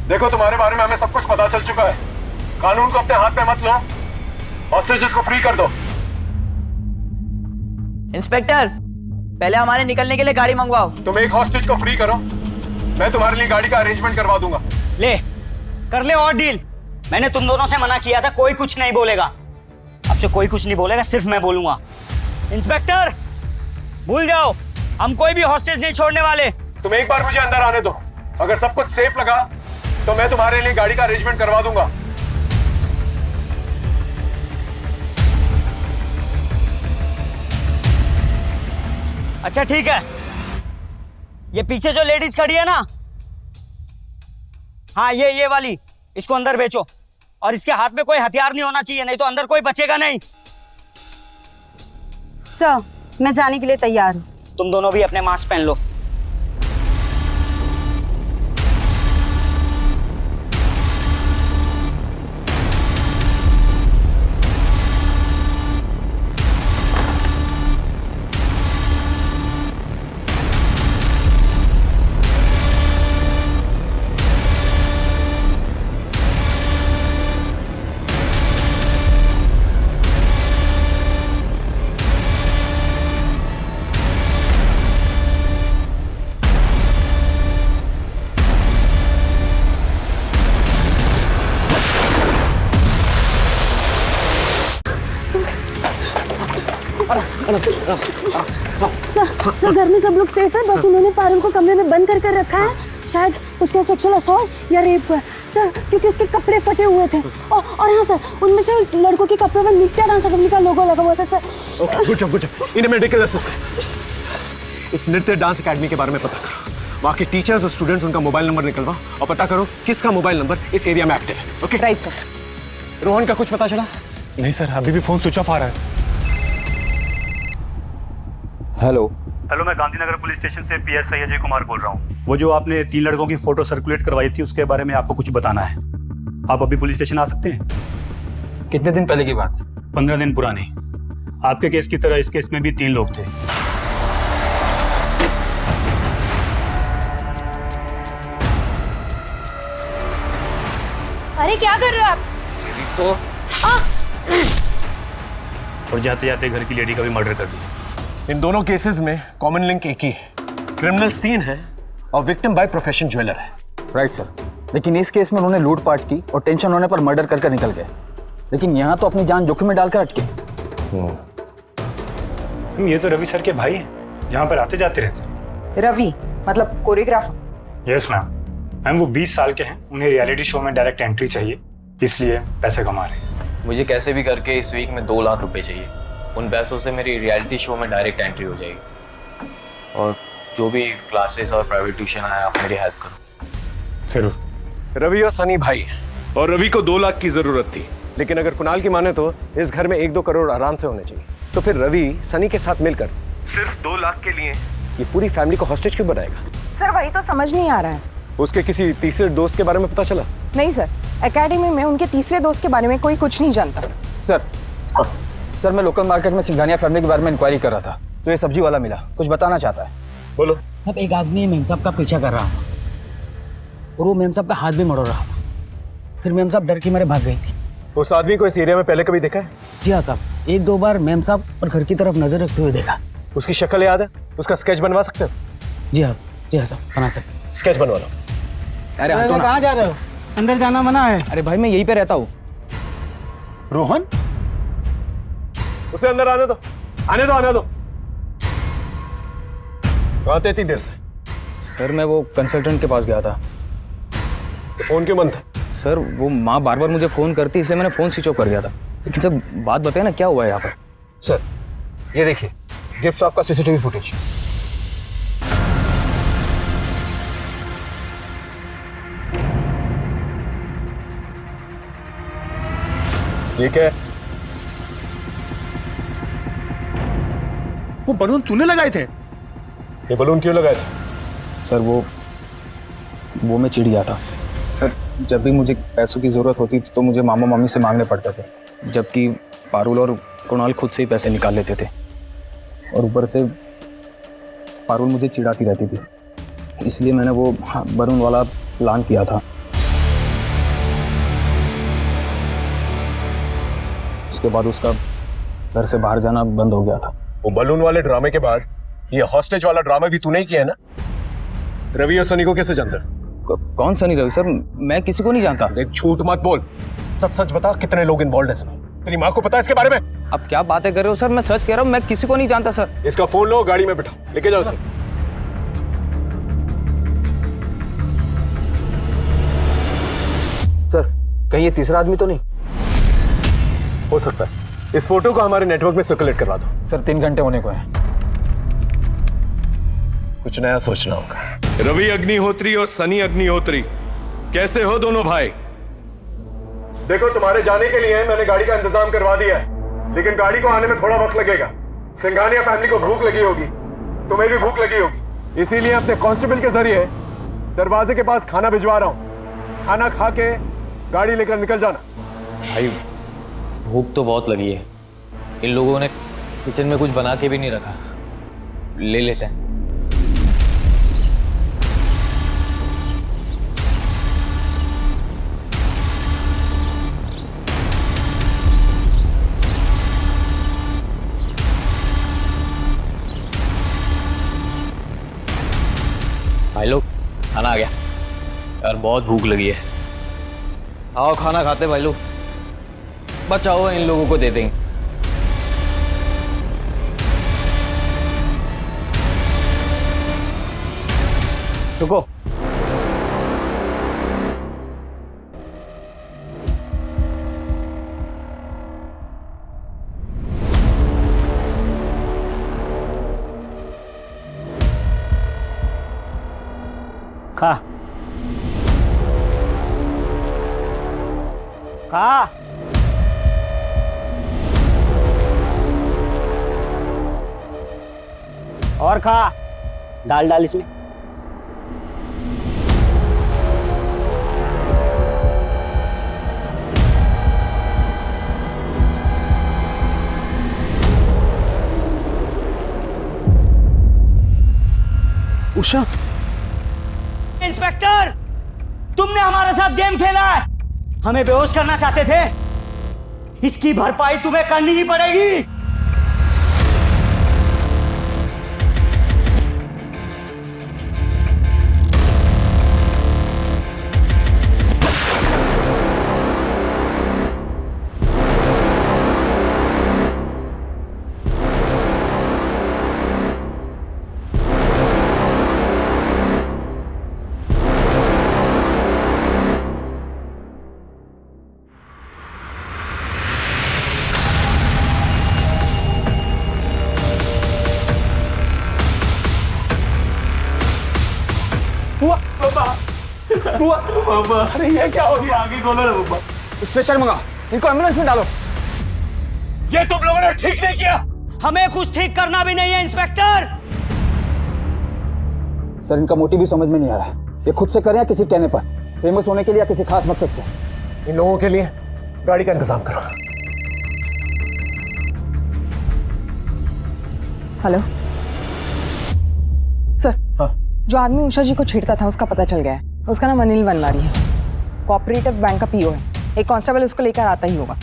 देखो तुम्हारे बारे में हमें सब कुछ पता चल चुका है। कानून को अपने हाथ में मत लो, हॉस्टेजेस को फ्री कर दो। इंस्पेक्टर पहले हमारे निकलने के लिए गाड़ी मंगवाओ। तुम एक हॉस्टेज को फ्री करो, मैं तुम्हारे लिए गाड़ी का अरेंजमेंट करवा दूंगा। ले कर ले और डील। मैंने तुम दोनों से मना किया था, कोई कुछ नहीं बोलेगा। अब से कोई कुछ नहीं बोलेगा, सिर्फ मैं बोलूंगा। इंस्पेक्टर भूल जाओ, हम कोई भी हॉस्टेज नहीं छोड़ने वाले। तुम एक बार मुझे अंदर आने दो, अगर सब कुछ सेफ लगा तो मैं तुम्हारे लिए गाड़ी का अरेंजमेंट करवा दूंगा। अच्छा ठीक है, ये पीछे जो लेडीज खड़ी है ना, हाँ ये वाली, इसको अंदर बेचो और इसके हाथ में कोई हथियार नहीं होना चाहिए, नहीं तो अंदर कोई बचेगा नहीं। सर मैं जाने के लिए तैयार हूँ। तुम दोनों भी अपने मास्क पहन लो। सर घर में सब लोग सेफ है, बस उन्होंने पारुल को कमरे में बंद कर रखा है। शायद उसका सेक्सुअल असॉल्ट या रेप हुआ है सर, क्योंकि उसके कपड़े फटे हुए थे। और हाँ सर, उनमें से लड़कों के कपड़ों पर नित्या डांस अकेडमी का लोगो लगा हुआ था सर। Okay, good job. इन्हें मेडिकल असिस्टेंट इस नृत्य डांस अकेडमी के बारे में पता करो। वहाँ के टीचर्स और स्टूडेंट्स, उनका मोबाइल नंबर निकलवा और पता करो किसका मोबाइल नंबर इस एरिया में एक्टिव है। Okay right sir. रोहन का कुछ पता चला? नहीं सर, अभी भी फोन स्विच ऑफ आ रहा है। हेलो हेलो, मैं गांधीनगर पुलिस स्टेशन से पीएसआई अजय कुमार बोल रहा हूँ। वो जो आपने 3 लड़कों की फोटो सर्कुलेट करवाई थी, उसके बारे में आपको कुछ बताना है। आप अभी पुलिस स्टेशन आ सकते हैं? कितने दिन पहले की बात है? 15 दिन पुरानी। आपके केस की तरह इस केस में भी 3 लोग थे। अरे क्या कर रहे हो आप? तो और जाते जाते घर की लेडी का भी मर्डर कर दिया। इन दोनों केसेस में कॉमन लिंक एक ही है, क्रिमिनल्स 3 हैं और विक्टिम बाय प्रोफेशन ज्वेलर है। राइट सर, लेकिन इस केस में उन्होंने लूटपाट की और टेंशन होने पर मर्डर कर निकल गए, लेकिन यहाँ तो अपनी जान जोखिम में डालकर अटके। ये तो रवि सर के भाई हैं, यहाँ पर आते जाते रहते हैं। रवि मतलब कोरियोग्राफर? यस मैम, वो 20 साल के हैं। उन्हें रियलिटी शो में डायरेक्ट एंट्री चाहिए, इसलिए पैसे कमा रहे हैं। मुझे कैसे भी करके इस वीक में 2 लाख रुपए चाहिए। उन पैसों से मेरी रियलिटी शो में डायरेक्ट एंट्री हो जाएगी। और जो भी क्लासेस और प्राइवेट ट्यूशन आया, आप मेरी हेल्प करो। जरूर। रवि और सनी भाई हैं, और रवि को 2 लाख की जरूरत थी, लेकिन अगर कुणाल की माने तो इस घर में 1-2 करोड़ आराम से होने चाहिए। तो फिर रवि सनी के साथ मिलकर सिर्फ 2 लाख के लिए ये पूरी फैमिली को हॉस्टेज क्यों बनाएगा? सर वही तो समझ नहीं आ रहा है। उसके किसी तीसरे दोस्त के बारे में पता चला? नहीं सर, एकेडमी में उनके तीसरे दोस्त के बारे में कोई कुछ नहीं जानता। सर मैं लोकल मार्केट में सिंघानिया फैमिली के बारे में इंक्वायरी कर रहा था, तो ये सब्जी वाला मिला, कुछ बताना चाहता है। बोलो। सब एक आदमी मेम साहब का पीछा कर रहा था और वो मेम साहब का हाथ भी मरोड़ रहा था। फिर मेम साहब डर के मारे भाग गई थी। उस आदमी को इस एरिया में पहले कभी देखा है? जी हाँ साहब, 1-2 बार मेम साहब और घर की तरफ नजर रखते हुए देखा। उसकी शक्ल याद है? उसका स्केच बनवा सकते हो? जी हाँ साहब, बना सकते। स्केच बनवा लो। अरे कहाँ जा रहे हो? अंदर जाना मना है। अरे भाई मैं यहीं पे रहता हूँ। रोहन, उसे अंदर आने दो, आने दो। कहाँ थे इतनी देर से? सर मैं वो कंसल्टेंट के पास गया था। तो फोन क्यों बंद था? सर वो माँ बार बार मुझे फोन करती, इसलिए मैंने फोन स्विच ऑफ कर दिया था। लेकिन सर बात बताए ना, क्या हुआ है यहाँ पर? सर ये देखिए, गिफ्ट शॉप का सीसीटीवी फुटेज। ये क्या है? वो बलून तूने लगाए थे? ये बलून क्यों लगाए थे? सर वो मैं चिढ़ गया था। सर जब भी मुझे पैसों की ज़रूरत होती थी तो मुझे मामा मम्मी से मांगने पड़ते थे, जबकि पारुल और कुणाल खुद से ही पैसे निकाल लेते थे। और ऊपर से पारुल मुझे चिढ़ाती रहती थी, इसलिए मैंने वो बलून वाला प्लान किया था। उसके बाद उसका घर से बाहर जाना बंद हो गया था। वो बलून वाले ड्रामे के बाद ये हॉस्टेज वाला ड्रामा भी तूने ही किया है ना? रवि और सनी को कैसे जानता? कौन सनी? रवि सर, मैं किसी को नहीं जानता। देख झूठ मत बोल, सच सच बता, कितने लोग इन्वॉल्व हैं इसमें? तेरी माँ को पता है इसके बारे में? अब क्या बातें कर रहे हो सर? मैं सच कह रहा हूँ, मैं किसी को नहीं जानता सर। इसका फोन लो, गाड़ी में बिठा, लेके जाओ सर। सर कहीं ये तीसरा आदमी तो नहीं हो सकता? इस फोटो को हमारे नेटवर्क में सर्कुलेट करवा दो। सर 3 घंटे होने को है, कुछ नया सोचना होगा। रवि अग्निहोत्री और सनी अग्निहोत्री, कैसे हो दोनों भाई? देखो तुम्हारे जाने के लिए मैंने गाड़ी का इंतजाम करवा दिया है, लेकिन गाड़ी को आने में थोड़ा वक्त लगेगा। सिंघानिया फैमिली को भूख लगी होगी, तुम्हें भी भूख लगी होगी, इसीलिए अपने कांस्टेबल के जरिए दरवाजे के पास खाना भिजवा रहा हूँ। खाना खा के गाड़ी लेकर निकल जाना। भाई भूख तो बहुत लगी है, इन लोगों ने किचन में कुछ बना के भी नहीं रखा, ले लेते हैं। भाई लोग खाना आ गया यार, बहुत भूख लगी है। आओ खाना खाते भाई लोग, बचाओ इन लोगों को दे देंगे। रुको। खा खा। और खा। दाल डाल इसमें। उषा, इंस्पेक्टर, तुमने हमारे साथ गेम खेला है, हमें बेहोश करना चाहते थे, इसकी भरपाई तुम्हें करनी ही पड़ेगी। बुआ, अरे ये क्या हो गया? आगे खोलो ना बुआ। स्ट्रेचर मंगा, इनको एम्बुलेंस में डालो। ये तुम लोगों ने ठीक नहीं किया। हमें कुछ ठीक करना भी नहीं है इंस्पेक्टर। सर, इनका मोटिव भी समझ में नहीं आ रहा। ये खुद से करें या किसी कहने पर, फेमस होने के लिए या किसी खास मकसद से। इन लोगों के लिए गाड़ी का इंतजाम करो। Hello sir. हाँ? जो आदमी उषा जी को छेड़ता था उसका पता चल गया है। उसका नाम अनिल वनवारी है, कोऑपरेटिव बैंक का पीओ है। एक कांस्टेबल उसको लेकर आता ही होगा।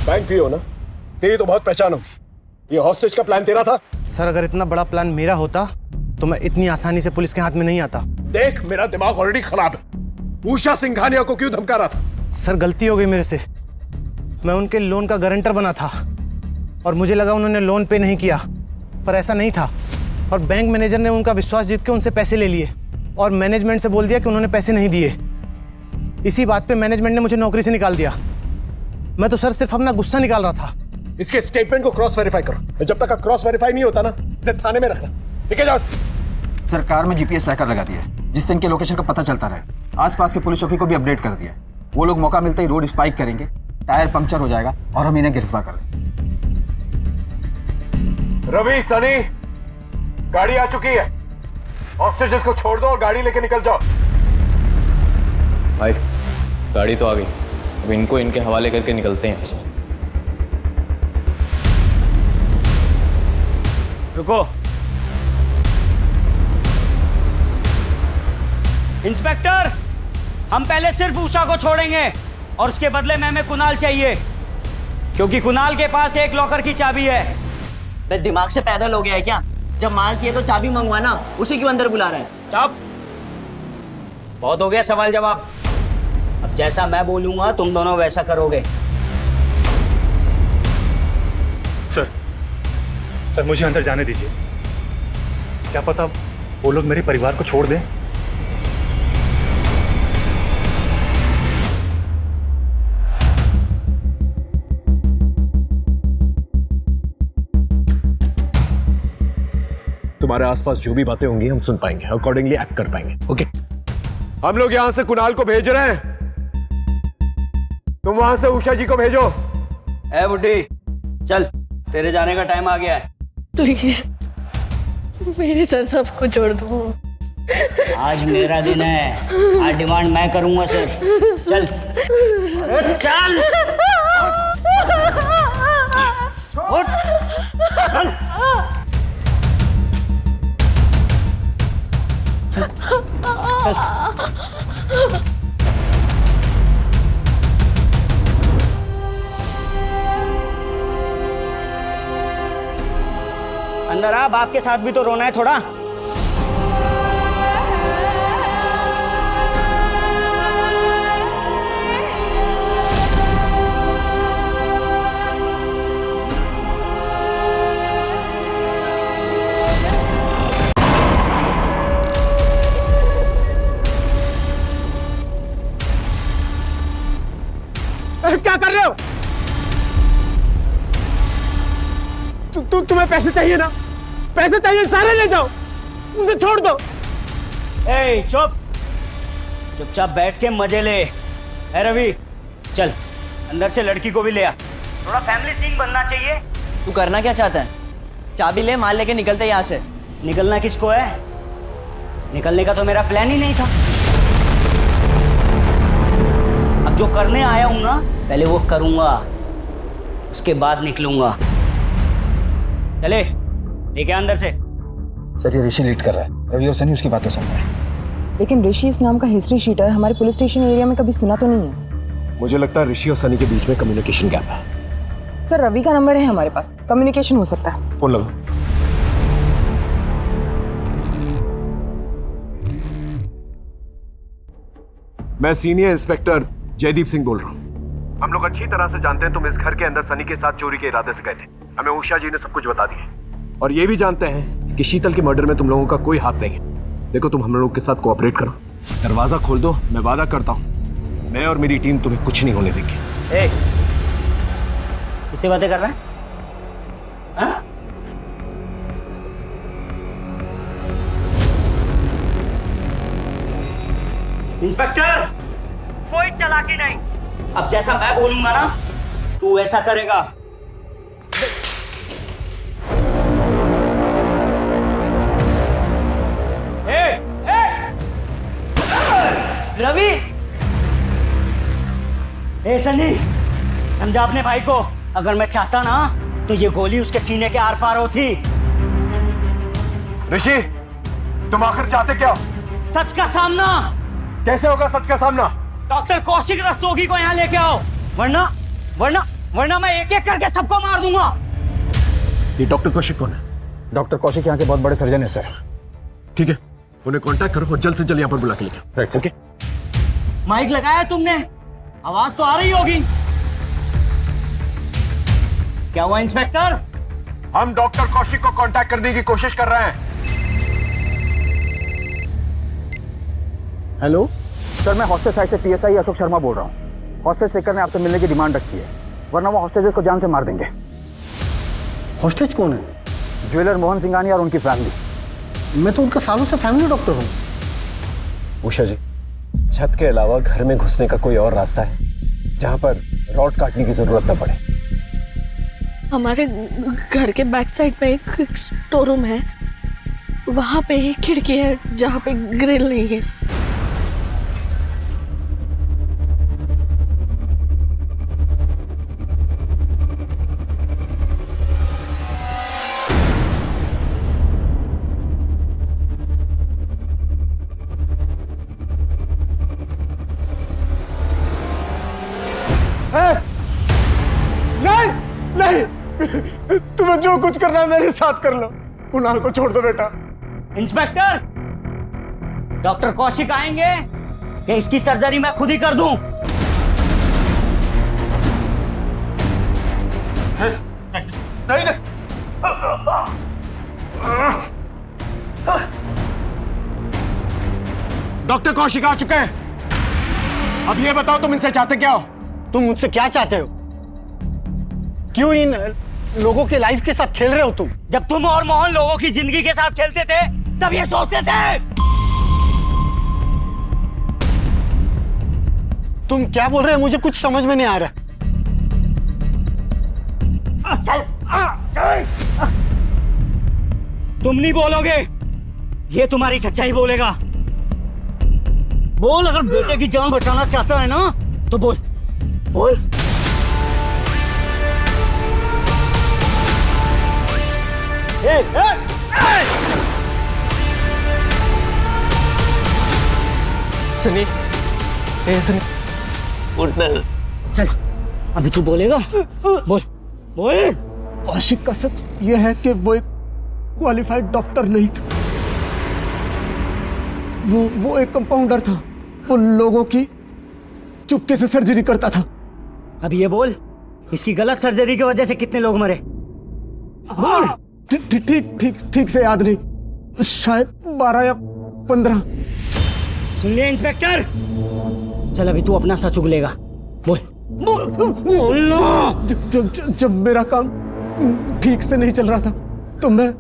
बैंक पीओ ना, तेरी तो बहुत पहचान होगी। ये हॉस्टेज का प्लान तेरा था? सर, अगर इतना बड़ा प्लान मेरा होता तो मैं इतनी आसानी से पुलिस के हाथ में नहीं आता। देख, मेरा दिमाग ऑलरेडी खराब है। उषा सिंघानिया को क्यों धमका रहा था? सर, गलती हो गई मेरे से। मैं उनके लोन का गारंटर बना था और मुझे लगा उन्होंने लोन पे नहीं किया, पर ऐसा नहीं था। और बैंक मैनेजर ने उनका विश्वास जीत के उनसे पैसे ले लिए और मैनेजमेंट से बोल दिया कि उन्होंने पैसे नहीं दिए। इसी बात पे मैनेजमेंट ने मुझे नौकरी से निकाल दिया। मैं तो सर सिर्फ अपना गुस्सा निकाल रहा था। इसके स्टेटमेंट को क्रॉस वेरीफाई करो। जब तक क्रॉस वेरीफाई नहीं होता ना, इसे थाने में रखना। ठीक है? जाओ। सर, कार में जीपीएस ट्रैकर लगा दिया है जिससे इनके लोकेशन का पता चलता रहे। आसपास के पुलिस चौकी को भी अपडेट कर दिया है। वो लोग मौका मिलते ही रोड स्पाइक करेंगे, टायर पंक्चर हो जाएगा और हम इन्हें गिरफ्तार कर लेंगे। रवि, सनी, गाड़ी आ चुकी है। हॉस्टेजेस को छोड़ दो और गाड़ी लेके निकल जाओ। भाई, गाड़ी तो आ गई, अब इनको इनके हवाले करके निकलते हैं। रुको। इंस्पेक्टर, हम पहले सिर्फ उषा को छोड़ेंगे और उसके बदले में हमें कुणाल चाहिए, क्योंकि कुणाल के पास एक लॉकर की चाबी है। बे, दिमाग से पैदल हो गया है क्या? जब माल चाहिए तो चाबी मंगवाना, उसी क्यों अंदर बुला रहा है? चुप। बहुत हो गया सवाल जवाब। अब जैसा मैं बोलूंगा तुम दोनों वैसा करोगे। सर, मुझे अंदर जाने दीजिए। क्या पता वो लोग मेरे परिवार को छोड़ दें। तुम्हारे आसपास जो भी बातें होंगी हम सुन पाएंगे, अकॉर्डिंगली एक्ट कर पाएंगे। ओके? हम लोग यहां से कुणाल को भेज रहे हैं, तुम वहां से उषा जी को भेजो। ए बुड्ढी, चल, तेरे जाने का टाइम आ गया है। प्लीज मेरे साथ सबको छोड़ दो। आज मेरा दिन है, आज डिमांड मैं करूंगा सर। चल। अरे चल। उठ। चल। अंदर आ, बाप के साथ भी तो रोना है थोड़ा। क्या कर रहे हो? तुम्हें पैसे चाहिए ना? पैसे चाहिए, सारे ले जाओ, उसे छोड़ दो। ए चुप, चुपचाप बैठ के मजे ले। ए रवि, चल अंदर से लड़की को भी ले आ। थोड़ा फैमिली सीन बनना चाहिए। तू करना क्या चाहता है? चाबी ले, माल लेके निकलते यहाँ से। निकलना किसको है? निकलने का तो मेरा प्लान ही नहीं था। अब जो करने आया हूं ना, पहले वो करूंगा, उसके बाद निकलूंगा। चले, लेके अंदर से। सर ये ऋषि लीड कर रहा है, रवि और सनी उसकी बातें सुन रहे हैं। लेकिन ऋषि इस नाम का हिस्ट्री शीटर हमारे पुलिस स्टेशन एरिया में कभी सुना तो नहीं है। मुझे लगता है ऋषि और सनी के बीच में कम्युनिकेशन गैप है। सर रवि का नंबर है हमारे पास, कम्युनिकेशन हो सकता है। फोन लगाओ। मैं सीनियर इंस्पेक्टर जयदीप सिंह बोल रहा हूँ। हम लोग अच्छी तरह से जानते हैं तुम इस घर के अंदर सनी के साथ चोरी के इरादे से गए थे। हमें उषा जी ने सब कुछ बता दिया और ये भी जानते हैं कि शीतल के मर्डर में तुम लोगों का कोई हाथ नहीं है। देखो तुम हम लोगों के साथ कोऑपरेट करो, दरवाजा खोल दो, मैं वादा करता हूँ मैं और मेरी टीम तुम्हें कुछ नहीं होने देंगे। ए, किससे बातें कर रहा है? हाँ? इंस्पेक्टर, कोई चालाकी नहीं। अब जैसा मैं बोलूंगा ना, तू ऐसा करेगा। रवि, ए सनी, समझा अपने भाई को। अगर मैं चाहता ना तो ये गोली उसके सीने के आर पार होती। ऋषि, तुम आखिर चाहते क्या? सच का सामना। कैसे होगा सच का सामना? डॉक्टर कौशिक रस्तोगी को यहाँ लेके आओ, वरना वरना वरना मैं एक एक करके सबको मार दूंगा। ये डॉक्टर कौशिक कौन है? डॉक्टर कौशिक यहाँ के बहुत बड़े सर्जन है सर। ठीक है, उन्हें कांटेक्ट करो और जल्द से जल्द यहाँ पर बुला के लेके आओ। Right, okay. माइक लगाया है तुमने? आवाज तो आ रही होगी। क्या हुआ इंस्पेक्टर? हम डॉक्टर कौशिक को कांटेक्ट करने की कोशिश कर रहे हैं। हेलो सर, मैं हॉस्टेज साइड से पीएसआई अशोक शर्मा बोल रहा हूँ। हॉस्टेज शेखर ने आपसे मिलने की डिमांड रखी है, वरना वो हॉस्टेजेस को जान से मार देंगे। हॉस्टेज कौन है? ज्वेलर मोहन सिंघानी और उनकी फैमिली। मैं तो उनका सालों से फैमिली डॉक्टर हूँ। उषा जी, छत के अलावा घर में घुसने का कोई और रास्ता है जहां पर रॉड काटने की जरूरत न पड़े? हमारे घर के बैक साइड में एक स्टोर रूम है, वहां पे एक खिड़की है जहां पे ग्रिल नहीं है। नहीं नहीं, तुम्हें जो कुछ करना है मेरे साथ कर लो। कुणाल को छोड़ दो बेटा। इंस्पेक्टर, डॉक्टर कौशिक आएंगे कि इसकी सर्जरी मैं खुद ही कर दूं? नहीं नहीं, डॉक्टर कौशिक आ चुके हैं। अब ये बताओ तुम इनसे चाहते क्या हो? तुम मुझसे क्या चाहते हो? क्यों इन लोगों के लाइफ के साथ खेल रहे हो तुम? जब तुम और मोहन लोगों की जिंदगी के साथ खेलते थे तब ये सोचते थे। तुम क्या बोल रहे हो? मुझे कुछ समझ में नहीं आ रहा। तुम नहीं बोलोगे, ये तुम्हारी सच्चाई बोलेगा। बोल, अगर बेटे की जान बचाना चाहता है ना तो बोल बोल। सनी, सनी, उठना। चल, अभी तू बोलेगा। बोल बोल। कौशिक का सच यह है कि वो एक क्वालिफाइड डॉक्टर नहीं था। वो एक कंपाउंडर था। वो लोगों की चुपके से सर्जरी करता था। अब ये बोल, इसकी गलत सर्जरी की वजह से कितने लोग मरे? बोल। ठीक से याद नहीं, शायद 12 या 15। सुन लिया इंस्पेक्टर? चल अभी तू अपना सच उगलेगा। बोल। जब मेरा काम ठीक से नहीं चल रहा था तो मैं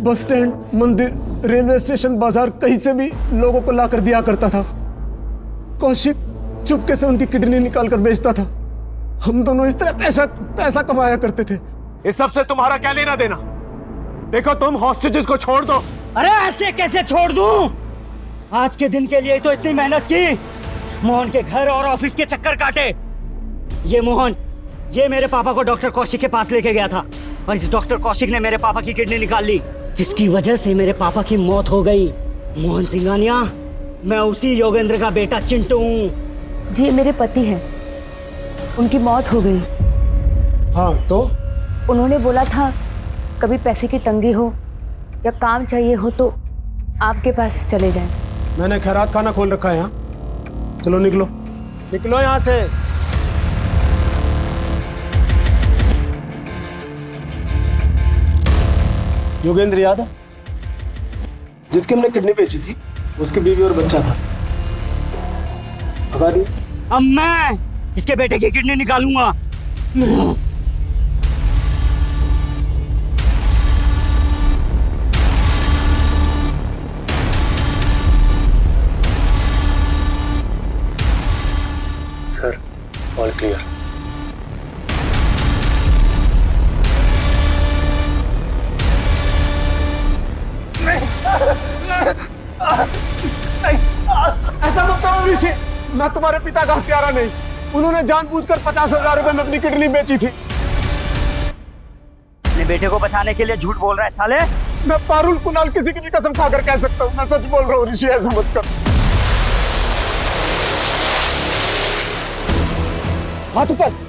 बस स्टैंड, मंदिर, रेलवे स्टेशन, बाजार कहीं से भी लोगों को ला कर दिया करता था। कौशिक चुपके से उनकी किडनी निकाल कर बेचता था। हम दोनों इस तरह पैसा कमाया करते थे। इस सब से तुम्हारा क्या लेना देना? देखो तुम हॉस्टेजेस को छोड़ दो। अरे ऐसे कैसे छोड़ दूं? आज के दिन के लिए तो इतनी मेहनत की, मोहन के घर और ऑफिस के चक्कर काटे। ये मोहन, ये मेरे पापा को डॉक्टर कौशिक के पास लेके गया था और इस डॉक्टर कौशिक ने मेरे पापा की किडनी निकाल ली, जिसकी वजह से मेरे पापा की मौत हो गई। मोहन सिंघानिया, मैं उसी योगेंद्र का बेटा चिंटू हूँ। जी, मेरे पति हैं, उनकी मौत हो गई। हाँ तो उन्होंने बोला था कभी पैसे की तंगी हो या काम चाहिए हो तो आपके पास चले जाएं। मैंने खैरात खाना खोल रखा है यहाँ। चलो निकलो, निकलो यहाँ से। योगेंद्र याद है, जिसके हमने किडनी बेची थी, उसकी बीवी और बच्चा था। भगा दी। अब मैं इसके बेटे की किडनी निकालूंगा। Sir, all clear. ऐसा मत करो ऋषि, मैं तुम्हारे पिता का हत्यारा नहीं। उन्होंने जानबूझकर 50,000 रुपए में अपनी किडनी बेची थी। अपने बेटे को बचाने के लिए झूठ बोल रहा है साले। मैं पारुल कुणाल किसी की भी कसम खाकर कह सकता हूँ, मैं सच बोल रहा हूँ ऋषि, ऐसा मत कर। हाथ ऊपर।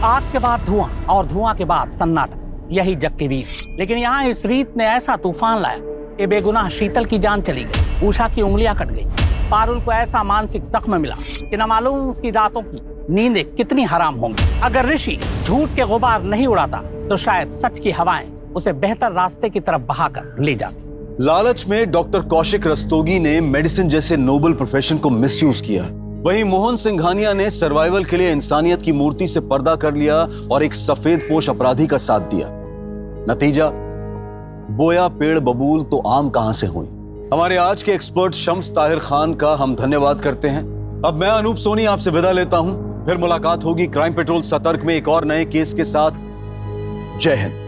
आग के बाद धुआं और धुआं के बाद सन्नाटा, यही जग की रीत। लेकिन यहाँ इस रीत ने ऐसा तूफान लाया कि बेगुनाह शीतल की जान चली गई, उषा की उंगलियां कट गई, पारुल को ऐसा मानसिक जख्म मिला कि न मालूम उसकी रातों की नींदें कितनी हराम होंगी। अगर ऋषि झूठ के गुबार नहीं उड़ाता तो शायद सच की हवाएं उसे बेहतर रास्ते की तरफ बहाकर ले जाती। लालच में डॉक्टर कौशिक रस्तोगी ने मेडिसिन जैसे नोबल प्रोफेशन को मिसयूज किया। वहीं मोहन सिंघानिया ने सर्वाइवल के लिए इंसानियत की मूर्ति से पर्दा कर लिया और एक सफेद पोश अपराधी का साथ दिया। नतीजा, बोया पेड़ बबूल तो आम कहां से हुई। हमारे आज के एक्सपर्ट शम्स ताहिर खान का हम धन्यवाद करते हैं। अब मैं अनूप सोनी आपसे विदा लेता हूं। फिर मुलाकात होगी क्राइम पेट्रोल सतर्क में एक और नए केस के साथ। जय हिंद।